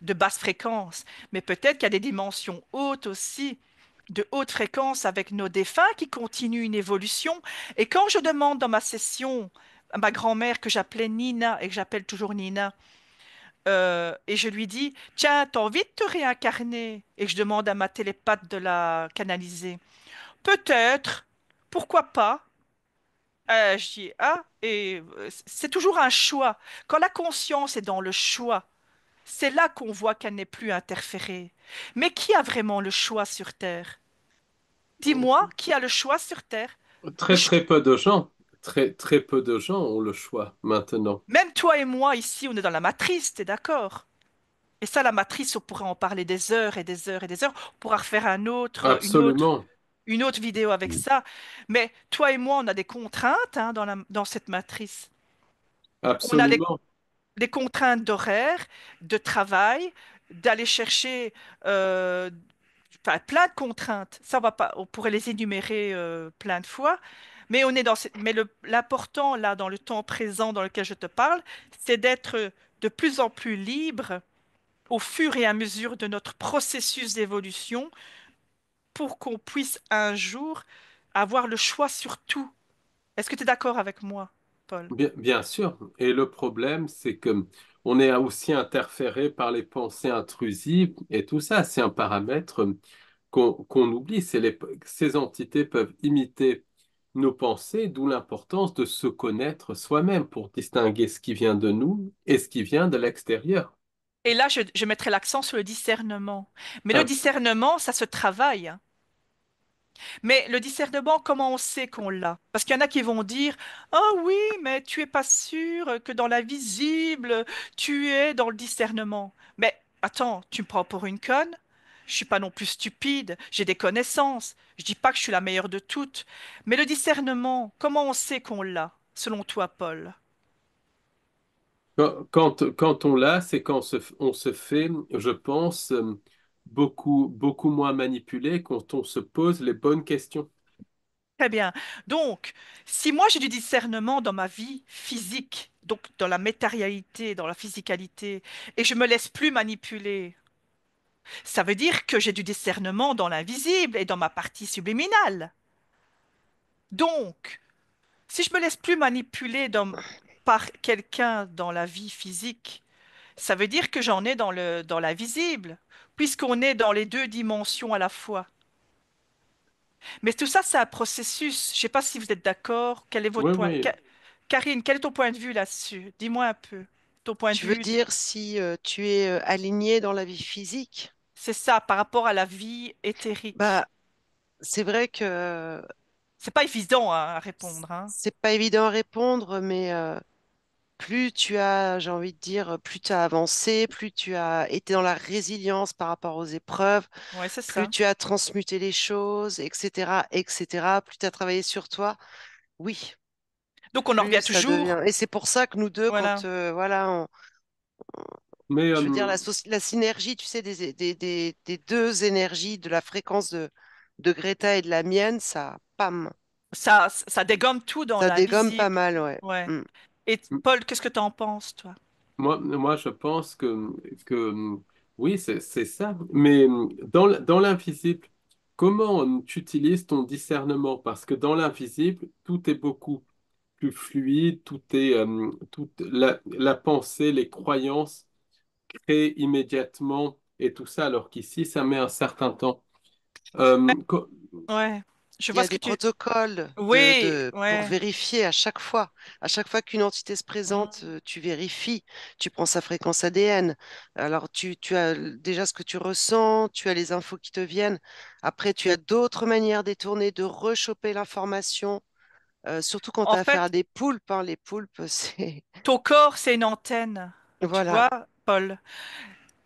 de basse fréquence, mais peut-être qu'il y a des dimensions hautes aussi, de haute fréquence avec nos défunts qui continuent une évolution. Et quand je demande dans ma session à ma grand-mère que j'appelais Nina et que j'appelle toujours Nina, et je lui dis, tiens, t'as envie de te réincarner? Et que je demande à ma télépathe de la canaliser. Peut-être, pourquoi pas? Je dis, ah, et c'est toujours un choix. Quand la conscience est dans le choix, c'est là qu'on voit qu'elle n'est plus interférée. Mais qui a vraiment le choix sur Terre? Dis-moi, qui a le choix sur Terre? Le Très, ch- très peu de gens, très, très peu de gens ont le choix maintenant. Même toi et moi, ici, on est dans la matrice, t'es d'accord? Et ça, la matrice, on pourrait en parler des heures et des heures et des heures. On pourra refaire Absolument. une autre vidéo avec ça. Mais toi et moi, on a des contraintes hein, dans cette matrice. On a Absolument. des contraintes d'horaire, de travail, d'aller chercher euh, enfin, plein de contraintes. Ça, on pourrait les énumérer plein de fois. Mais l'important, là, dans le temps présent dans lequel je te parle, c'est d'être de plus en plus libre au fur et à mesure de notre processus d'évolution pour qu'on puisse un jour avoir le choix sur tout. Est-ce que tu es d'accord avec moi, Paul? Bien, bien sûr. Et le problème, c'est que on est aussi interféré par les pensées intrusives et tout ça, c'est un paramètre qu'on oublie. Ces entités peuvent imiter nos pensées, d'où l'importance de se connaître soi-même pour distinguer ce qui vient de nous et ce qui vient de l'extérieur. Et là, je mettrai l'accent sur le discernement. Mais le Abs- discernement, ça se travaille, hein. Mais le discernement, comment on sait qu'on l'a? Parce qu'il y en a qui vont dire, ah oui, mais tu es pas sûr que dans la visible, tu es dans le discernement. Mais attends, tu me prends pour une conne? Je suis pas non plus stupide, j'ai des connaissances. Je dis pas que je suis la meilleure de toutes. Mais le discernement, comment on sait qu'on l'a, selon toi, Paul? Quand on l'a, c'est quand on se fait, je pense, beaucoup, beaucoup moins manipuler quand on se pose les bonnes questions. Très bien. Donc, si moi j'ai du discernement dans ma vie physique, donc dans la matérialité, dans la physicalité, et je me laisse plus manipuler, ça veut dire que j'ai du discernement dans l'invisible et dans ma partie subliminale. Donc, si je me laisse plus manipuler par quelqu'un dans la vie physique, ça veut dire que j'en ai dans la visible, puisqu'on est dans les deux dimensions à la fois. Mais tout ça, c'est un processus. Je ne sais pas si vous êtes d'accord. Quel est votre Oui, point? oui. Karine, quel est ton point de vue là-dessus? Dis-moi un peu. Ton point de Tu veux vue, dire si tu es aligné dans la vie physique? c'est ça, par rapport à la vie Bah, éthérique. c'est vrai que C'est pas évident à répondre, hein. c'est pas évident à répondre, mais plus tu as, j'ai envie de dire, plus tu as avancé, plus tu as été dans la résilience par rapport aux épreuves, Ouais, c'est plus ça. tu as transmuté les choses, etc., etc., plus tu as travaillé sur toi, oui, Donc on en plus revient ça devient. toujours, Et c'est pour ça que nous deux, quand voilà. voilà, Mais je veux dire, la synergie, tu sais, des deux énergies, de la fréquence de Greta et de la mienne, ça, pam, Ça dégomme tout dans ça dégomme pas l'invisible. mal, ouais. Ouais. Mm. Et Paul, qu'est-ce que tu en penses, toi? moi, je pense que oui, c'est ça. Mais dans l'invisible, comment tu utilises ton discernement? Parce que dans l'invisible, tout est beaucoup plus fluide, toute la pensée, les croyances créent immédiatement et tout ça, alors qu'ici, ça met un certain temps. Ben, Euh, co- ouais, je Il y vois a ce que des tu... protocoles Oui, pour ouais. vérifier à chaque fois. À chaque fois qu'une entité se présente, Mm. tu vérifies, tu prends sa fréquence ADN. Alors, tu as déjà ce que tu ressens, tu as les infos qui te viennent. Après, tu as d'autres manières détournées de rechoper l'information, surtout quand tu En as affaire à fait, des poulpes, hein. Les poulpes, c'est... ton corps, c'est une antenne, tu Voilà. vois, Paul.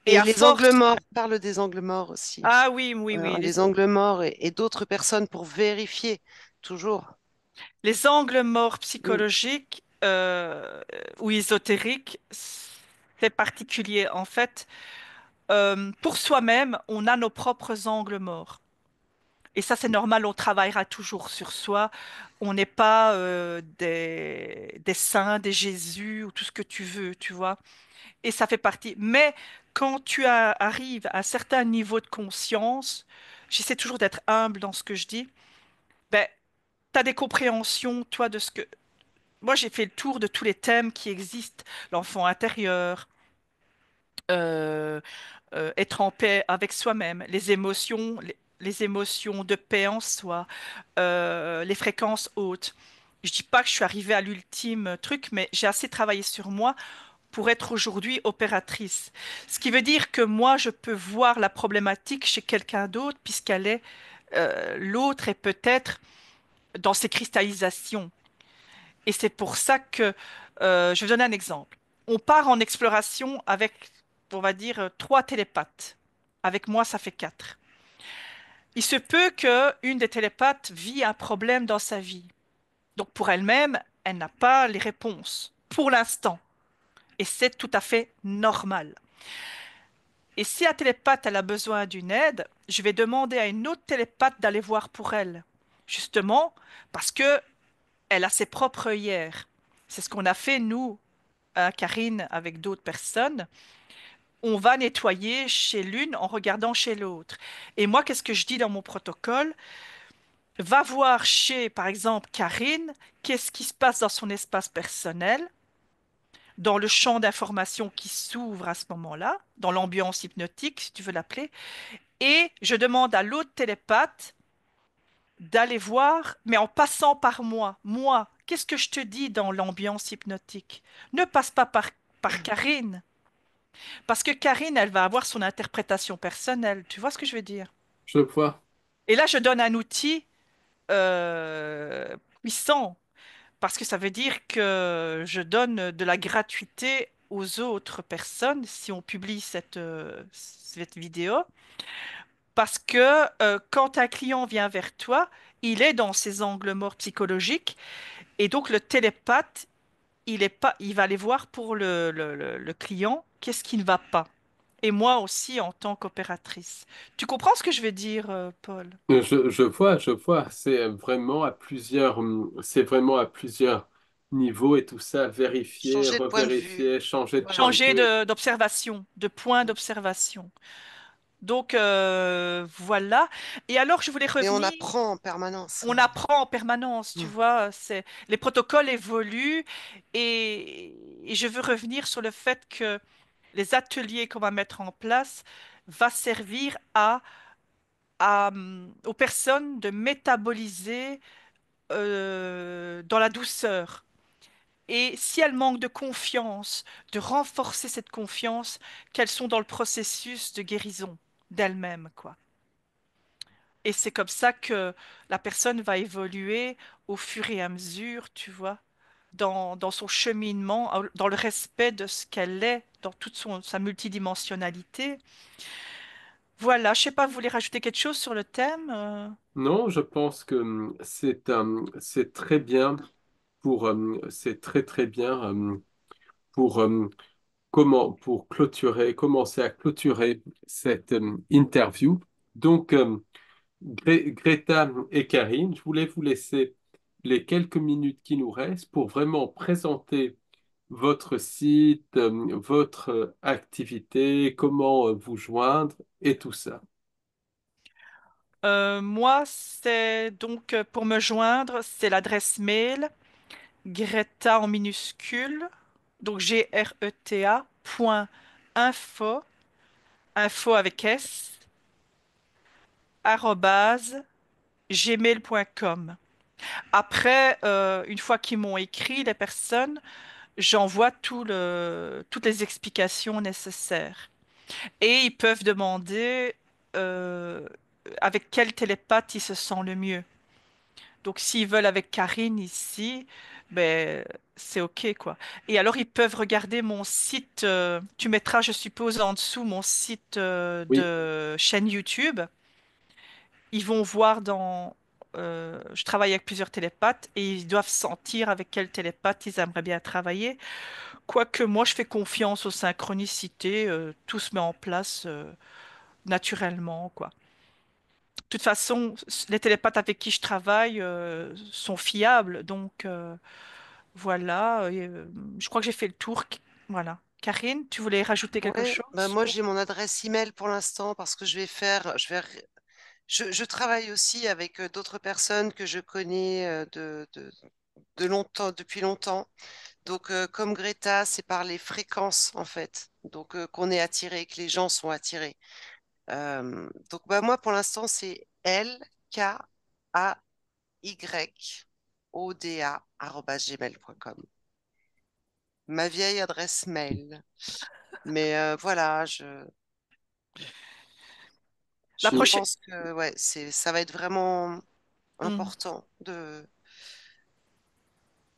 Et Et à les angles force... morts, parle des angles morts aussi. Ah oui, oui, oui. Les angles morts et d'autres personnes pour vérifier, toujours. Les angles morts Mm. psychologiques ou ésotériques, c'est particulier. En fait, pour soi-même, on a nos propres angles morts. Et ça, c'est normal, on travaillera toujours sur soi. On n'est pas des saints, des Jésus ou tout ce que tu veux, tu vois. Et ça fait partie. Mais quand arrives à un certain niveau de conscience, j'essaie toujours d'être humble dans ce que je dis, ben, tu as des compréhensions, toi, de ce que... Moi, j'ai fait le tour de tous les thèmes qui existent. L'enfant intérieur, euh, être en paix avec soi-même, les émotions de paix en soi, les fréquences hautes. Je dis pas que je suis arrivée à l'ultime truc, mais j'ai assez travaillé sur moi pour être aujourd'hui opératrice. Ce qui veut dire que moi, je peux voir la problématique chez quelqu'un d'autre, puisqu'elle est, l'autre est peut-être dans ses cristallisations. Et c'est pour ça que, je vais donner un exemple. On part en exploration avec, on va dire, trois télépathes. Avec moi, ça fait quatre. Il se peut que une des télépathes vit un problème dans sa vie. Donc pour elle-même, elle n'a pas les réponses pour l'instant. Et c'est tout à fait normal. Et si la télépathe elle a besoin d'une aide, je vais demander à une autre télépathe d'aller voir pour elle. Justement, parce que elle a ses propres œillères. C'est ce qu'on a fait, nous, à Karine, avec d'autres personnes. On va nettoyer chez l'une en regardant chez l'autre. Et moi, qu'est-ce que je dis dans mon protocole? Va voir chez, par exemple, Karine, qu'est-ce qui se passe dans son espace personnel, dans le champ d'information qui s'ouvre à ce moment-là, dans l'ambiance hypnotique, si tu veux l'appeler, et je demande à l'autre télépathe d'aller voir, mais en passant par moi. Moi, qu'est-ce que je te dis dans l'ambiance hypnotique? Ne passe pas par Karine, parce que Karine, elle va avoir son interprétation personnelle. Tu vois ce que je veux dire? je vois. Et là, je donne un outil puissant, parce que ça veut dire que je donne de la gratuité aux autres personnes si on publie cette vidéo. Parce que quand un client vient vers toi, il est dans ses angles morts psychologiques et donc le télépathe, il est pas, il va aller voir pour le client qu'est-ce qui ne va pas. Et moi aussi en tant qu'opératrice. Tu comprends ce que je veux dire, Paul? Je vois. C'est vraiment à plusieurs niveaux et tout ça, vérifier, Changer de point de vue. revérifier, changer de point Voilà. de Changer vue. d'observation, de point d'observation. Donc voilà. Et alors je voulais Et on revenir. apprend en permanence, On hein. apprend en permanence, tu Mm. vois, les protocoles évoluent et je veux revenir sur le fait que les ateliers qu'on va mettre en place va servir aux personnes de métaboliser dans la douceur. Et si elles manquent de confiance, de renforcer cette confiance, qu'elles sont dans le processus de guérison d'elles-mêmes, quoi. Et c'est comme ça que la personne va évoluer au fur et à mesure, tu vois, dans son cheminement, dans le respect de ce qu'elle est, dans toute sa multidimensionnalité. Voilà, je sais pas, vous voulez rajouter quelque chose sur le thème? Non, je pense que c'est très bien c'est très très bien pour pour commencer à clôturer cette interview. Donc, Greta et Karine, je voulais vous laisser les quelques minutes qui nous restent pour vraiment présenter votre site, votre activité, comment vous joindre et tout ça. Moi, c'est donc pour me joindre, c'est l'adresse mail Greta en minuscule, donc Greta point info, info avec S, arrobase, gmail.com. Après, une fois qu'ils m'ont écrit, les personnes, j'envoie toutes les explications nécessaires. Et ils peuvent demander euh, avec quel télépathe ils se sentent le mieux. Donc, s'ils veulent avec Karine ici, ben, c'est OK, quoi. Et alors, ils peuvent regarder mon site. Tu mettras, je suppose, en dessous mon site Oui, de chaîne YouTube. Ils vont voir je travaille avec plusieurs télépathes et ils doivent sentir avec quel télépathe ils aimeraient bien travailler. Quoique moi, je fais confiance aux synchronicités. Tout se met en place naturellement, quoi. De toute façon, les télépathes avec qui je travaille sont fiables, donc voilà. Je crois que j'ai fait le tour. Voilà. Karine, tu voulais rajouter quelque Ouais, bah chose? moi j'ai mon adresse email pour l'instant parce que je travaille aussi avec d'autres personnes que je connais de longtemps, depuis longtemps. Donc comme Greta, c'est par les fréquences en fait. Donc qu'on est attiré, que les gens sont attirés. Donc bah moi pour l'instant c'est LKAYODA@gmail.com. Ma vieille adresse mail. Mais voilà, La je prochaine. pense que ouais, ça va être vraiment Hmm. important de.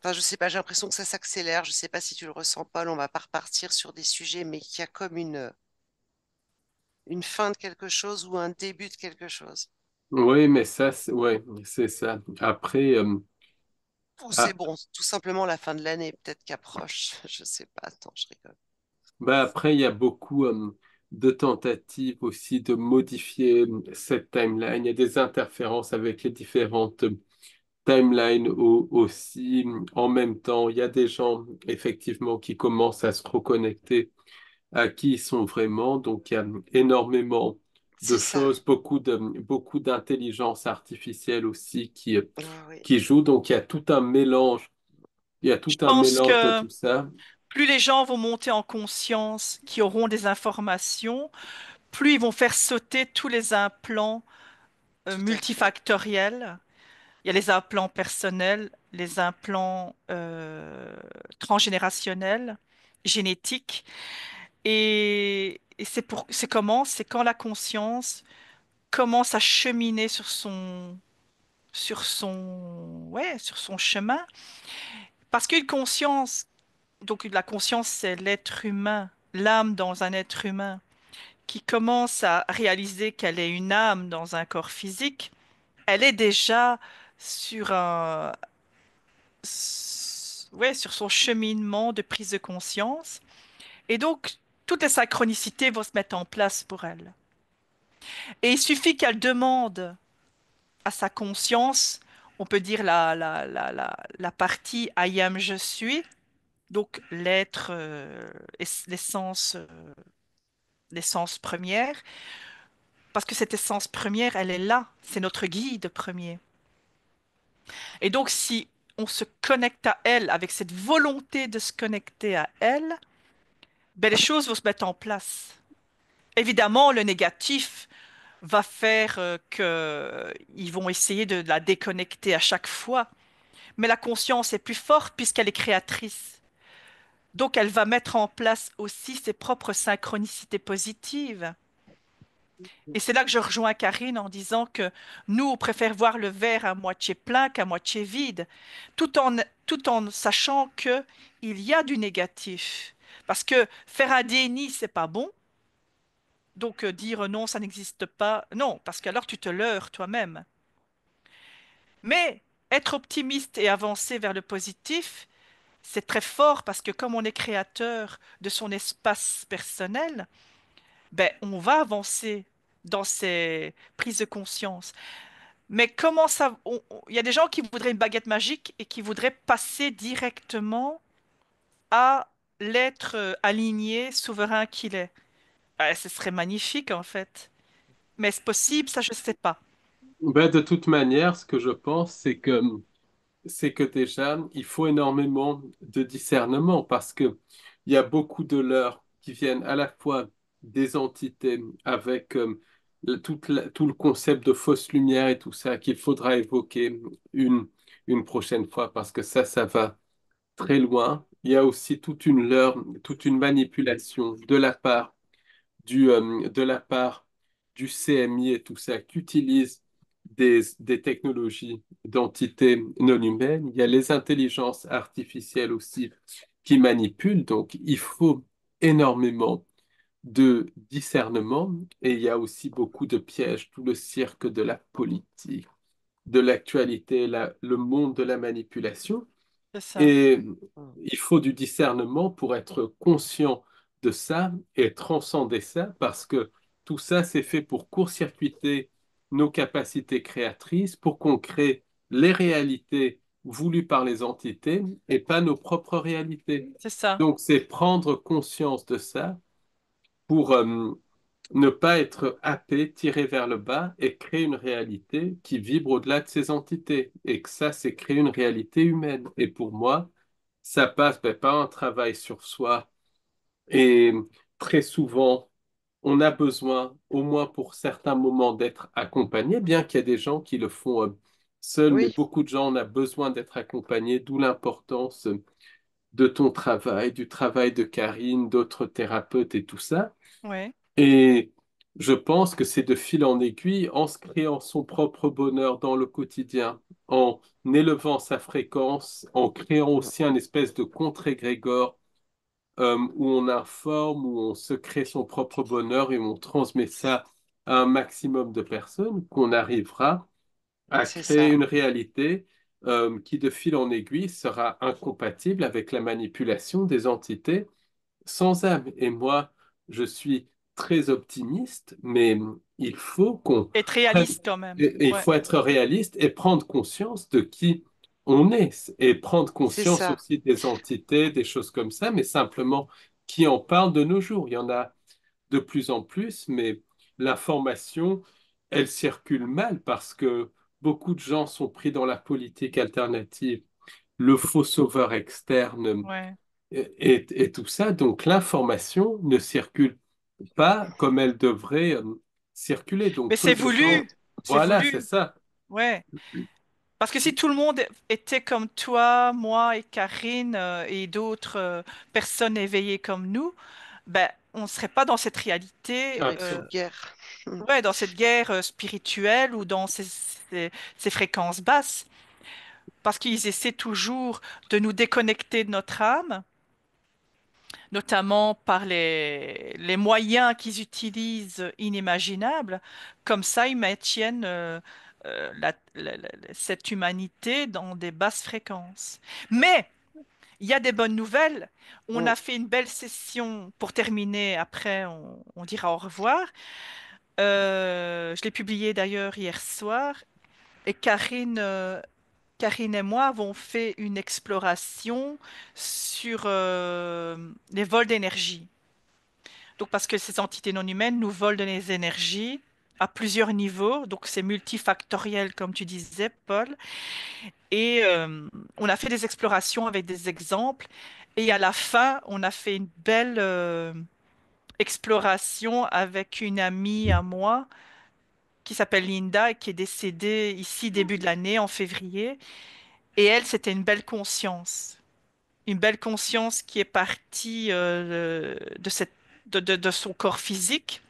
Enfin, je sais pas, j'ai l'impression que ça s'accélère. Je sais pas si tu le ressens, Paul. On va pas repartir sur des sujets, mais qu'il y a comme une fin de quelque chose ou un début de quelque chose. oui, mais ça, ouais, c'est ça. Après, Ou c'est ah, bon, tout simplement la fin de l'année, peut-être qu'approche. Je sais pas. Attends, je rigole. bah après, il y a beaucoup de tentatives aussi de modifier cette timeline. Il y a des interférences avec les différentes timelines aussi. En même temps, il y a des gens, effectivement, qui commencent à se reconnecter à qui ils sont vraiment. Donc, il y a énormément de C'est ça. choses, beaucoup d'intelligence artificielle aussi Ah oui, qui joue. Donc, il y a tout un mélange. Il y a Je tout un pense mélange de que tout ça. plus les gens vont monter en conscience, qui auront des informations, plus ils vont faire sauter tous les implants tout à fait. multifactoriels. Il y a les implants personnels, les implants transgénérationnels, génétiques. Et c'est comment? C'est quand la conscience commence à cheminer sur son chemin. Parce qu'une conscience, donc la conscience, c'est l'être humain, l'âme dans un être humain, qui commence à réaliser qu'elle est une âme dans un corps physique. Elle est déjà sur ouais, sur son cheminement de prise de conscience. Et donc, toutes les synchronicités vont se mettre en place pour elle. Et il suffit qu'elle demande à sa conscience, on peut dire la partie I am, je suis, donc l'être, l'essence, l'essence première, parce que cette essence première, elle est là, c'est notre guide premier. Et donc, si on se connecte à elle avec cette volonté de se connecter à elle, ben, les choses vont se mettre en place. Évidemment, le négatif va faire que ils vont essayer de la déconnecter à chaque fois. Mais la conscience est plus forte puisqu'elle est créatrice. Donc, elle va mettre en place aussi ses propres synchronicités positives. Et c'est là que je rejoins Karine en disant que nous, on préfère voir le verre à moitié plein qu'à moitié vide, tout en, tout en sachant que il y a du négatif. Parce que faire un déni, c'est pas bon. Donc dire non, ça n'existe pas, non, parce qu'alors tu te leurres toi-même. Mais être optimiste et avancer vers le positif, c'est très fort parce que comme on est créateur de son espace personnel, ben on va avancer dans ces prises de conscience. Mais comment ça... Il y a des gens qui voudraient une baguette magique et qui voudraient passer directement à l'être aligné, souverain qu'il est. Ce serait magnifique en fait. Mais est-ce possible? Ça, je ne sais pas. Ben, de toute manière, ce que je pense, c'est que déjà, il faut énormément de discernement parce que il y a beaucoup de leurres qui viennent à la fois des entités avec tout le concept de fausse lumière et tout ça qu'il faudra évoquer une, une prochaine fois parce que ça va très loin. Il y a aussi toute une leurre, toute une manipulation de la part du CMI et tout ça, qui utilise des technologies d'entités non humaines. Il y a les intelligences artificielles aussi qui manipulent. Donc, il faut énormément de discernement et il y a aussi beaucoup de pièges, tout le cirque de la politique, de l'actualité, le monde de la manipulation. C'est ça. Et Mm. il faut du discernement pour être conscient de ça et transcender ça, parce que tout ça, c'est fait pour court-circuiter nos capacités créatrices, pour qu'on crée les réalités voulues par les entités et pas nos propres réalités. C'est ça. Donc, c'est prendre conscience de ça pour ne pas être happé, tiré vers le bas et créer une réalité qui vibre au-delà de ces entités. Et que ça, c'est créer une réalité humaine. Et pour moi, ça passe par un travail sur soi. Et très souvent, on a besoin, au moins pour certains moments, d'être accompagné, bien qu'il y ait des gens qui le font seuls, mais Oui, beaucoup de gens, on a besoin d'être accompagnés, d'où l'importance de ton travail, du travail de Karine, d'autres thérapeutes et tout ça. Ouais. Et je pense que c'est de fil en aiguille, en se créant son propre bonheur dans le quotidien, en élevant sa fréquence, en créant mm, aussi un espèce de contre-égrégore où on informe, où on se crée son propre bonheur et on transmet ça à un maximum de personnes, qu'on arrivera à c'est créer ça. une réalité qui, de fil en aiguille, sera incompatible avec la manipulation des entités sans âme. Et moi, je suis très optimiste, mais il faut qu'on Être prenne, réaliste quand même. et il Ouais. faut être réaliste et prendre conscience de qui on est, et prendre C'est conscience ça. aussi des entités, des choses comme ça, mais simplement qui en parle de nos jours. Il y en a de plus en plus, mais l'information, elle circule mal parce que beaucoup de gens sont pris dans la politique alternative, le faux sauveur externe Ouais. et tout ça. Donc l'information ne circule pas comme elle devrait circuler. Donc Mais peu c'est de gens, voulu. C'est voilà, c'est voulu. ça. Ouais. Parce que si tout le monde était comme toi, moi et Karine et d'autres personnes éveillées comme nous, ben, on ne serait pas dans cette réalité, Avec cette guerre. Mm. ouais, dans cette guerre spirituelle ou dans ces fréquences basses. Parce qu'ils essaient toujours de nous déconnecter de notre âme, notamment par les moyens qu'ils utilisent inimaginables. Comme ça, ils maintiennent cette humanité dans des basses fréquences. Mais il y a des bonnes nouvelles. On Mm. a fait une belle session pour terminer. Après, on dira au revoir. Je l'ai publié d'ailleurs hier soir. Et Karine et moi avons fait une exploration sur les vols d'énergie. Donc, parce que ces entités non humaines nous volent des énergies à plusieurs niveaux. Donc, c'est multifactoriel, comme tu disais, Paul. Et on a fait des explorations avec des exemples. Et à la fin, on a fait une belle exploration avec une amie à moi qui s'appelle Linda et qui est décédée ici début de l'année, en février. Et elle, c'était une belle conscience. Une belle conscience qui est partie de son corps physique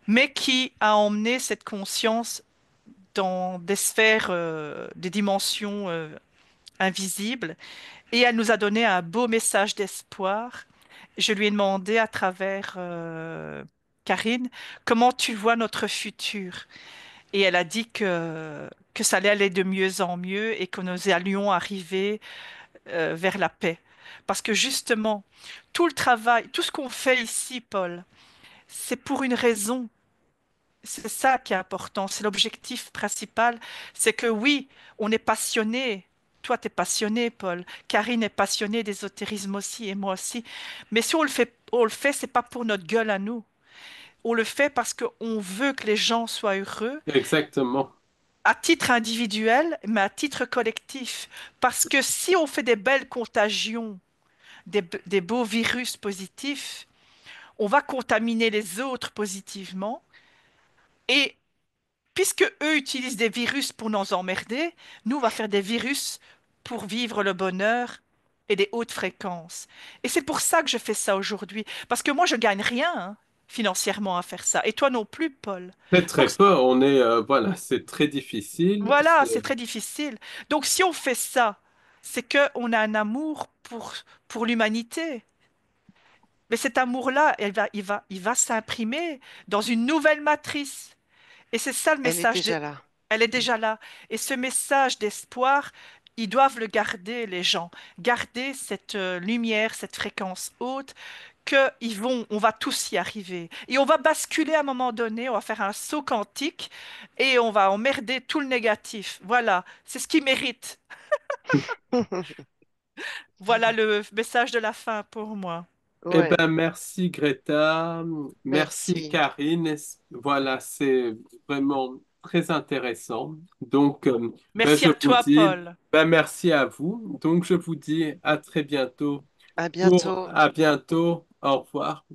mais qui a emmené cette conscience dans des sphères, des dimensions invisibles. Et elle nous a donné un beau message d'espoir. Je lui ai demandé à travers Karine, comment tu vois notre futur? Et elle a dit que ça allait aller de mieux en mieux et que nous allions arriver vers la paix. Parce que justement, tout le travail, tout ce qu'on fait ici, Paul, c'est pour une raison. C'est ça qui est important. C'est l'objectif principal. C'est que oui, on est passionné. Toi, tu es passionné, Paul. Karine est passionnée d'ésotérisme aussi, et moi aussi. Mais si on le fait, c'est pas pour notre gueule à nous. On le fait parce qu'on veut que les gens soient heureux Exactement. à titre individuel, mais à titre collectif. Parce que si on fait des belles contagions, des beaux virus positifs, on va contaminer les autres positivement. Et puisque eux utilisent des virus pour nous emmerder, nous, on va faire des virus pour vivre le bonheur et des hautes fréquences. Et c'est pour ça que je fais ça aujourd'hui. Parce que moi, je gagne rien, hein, financièrement à faire ça. Et toi non plus, Paul. C'est très Donc, peu. Voilà, c'est très difficile. voilà, c'est très difficile. Donc, si on fait ça, c'est qu'on a un amour pour l'humanité. Mais cet amour-là, il va s'imprimer dans une nouvelle matrice. Et c'est ça le Elle est message. déjà là. Elle est déjà là. Et ce message d'espoir, ils doivent le garder, les gens. Garder cette lumière, cette fréquence haute, on va tous y arriver. Et on va basculer à un moment donné, on va faire un saut quantique et on va emmerder tout le négatif. Voilà, c'est ce qu'ils méritent. Voilà le message de la fin pour moi. Eh Ouais, ben, merci Greta, merci merci. Karine. Voilà, c'est vraiment très intéressant. Donc, ben, Merci je à vous toi, dis, Paul. ben, merci à vous. Donc, je vous dis à très bientôt À pour bientôt. à bientôt. Au revoir.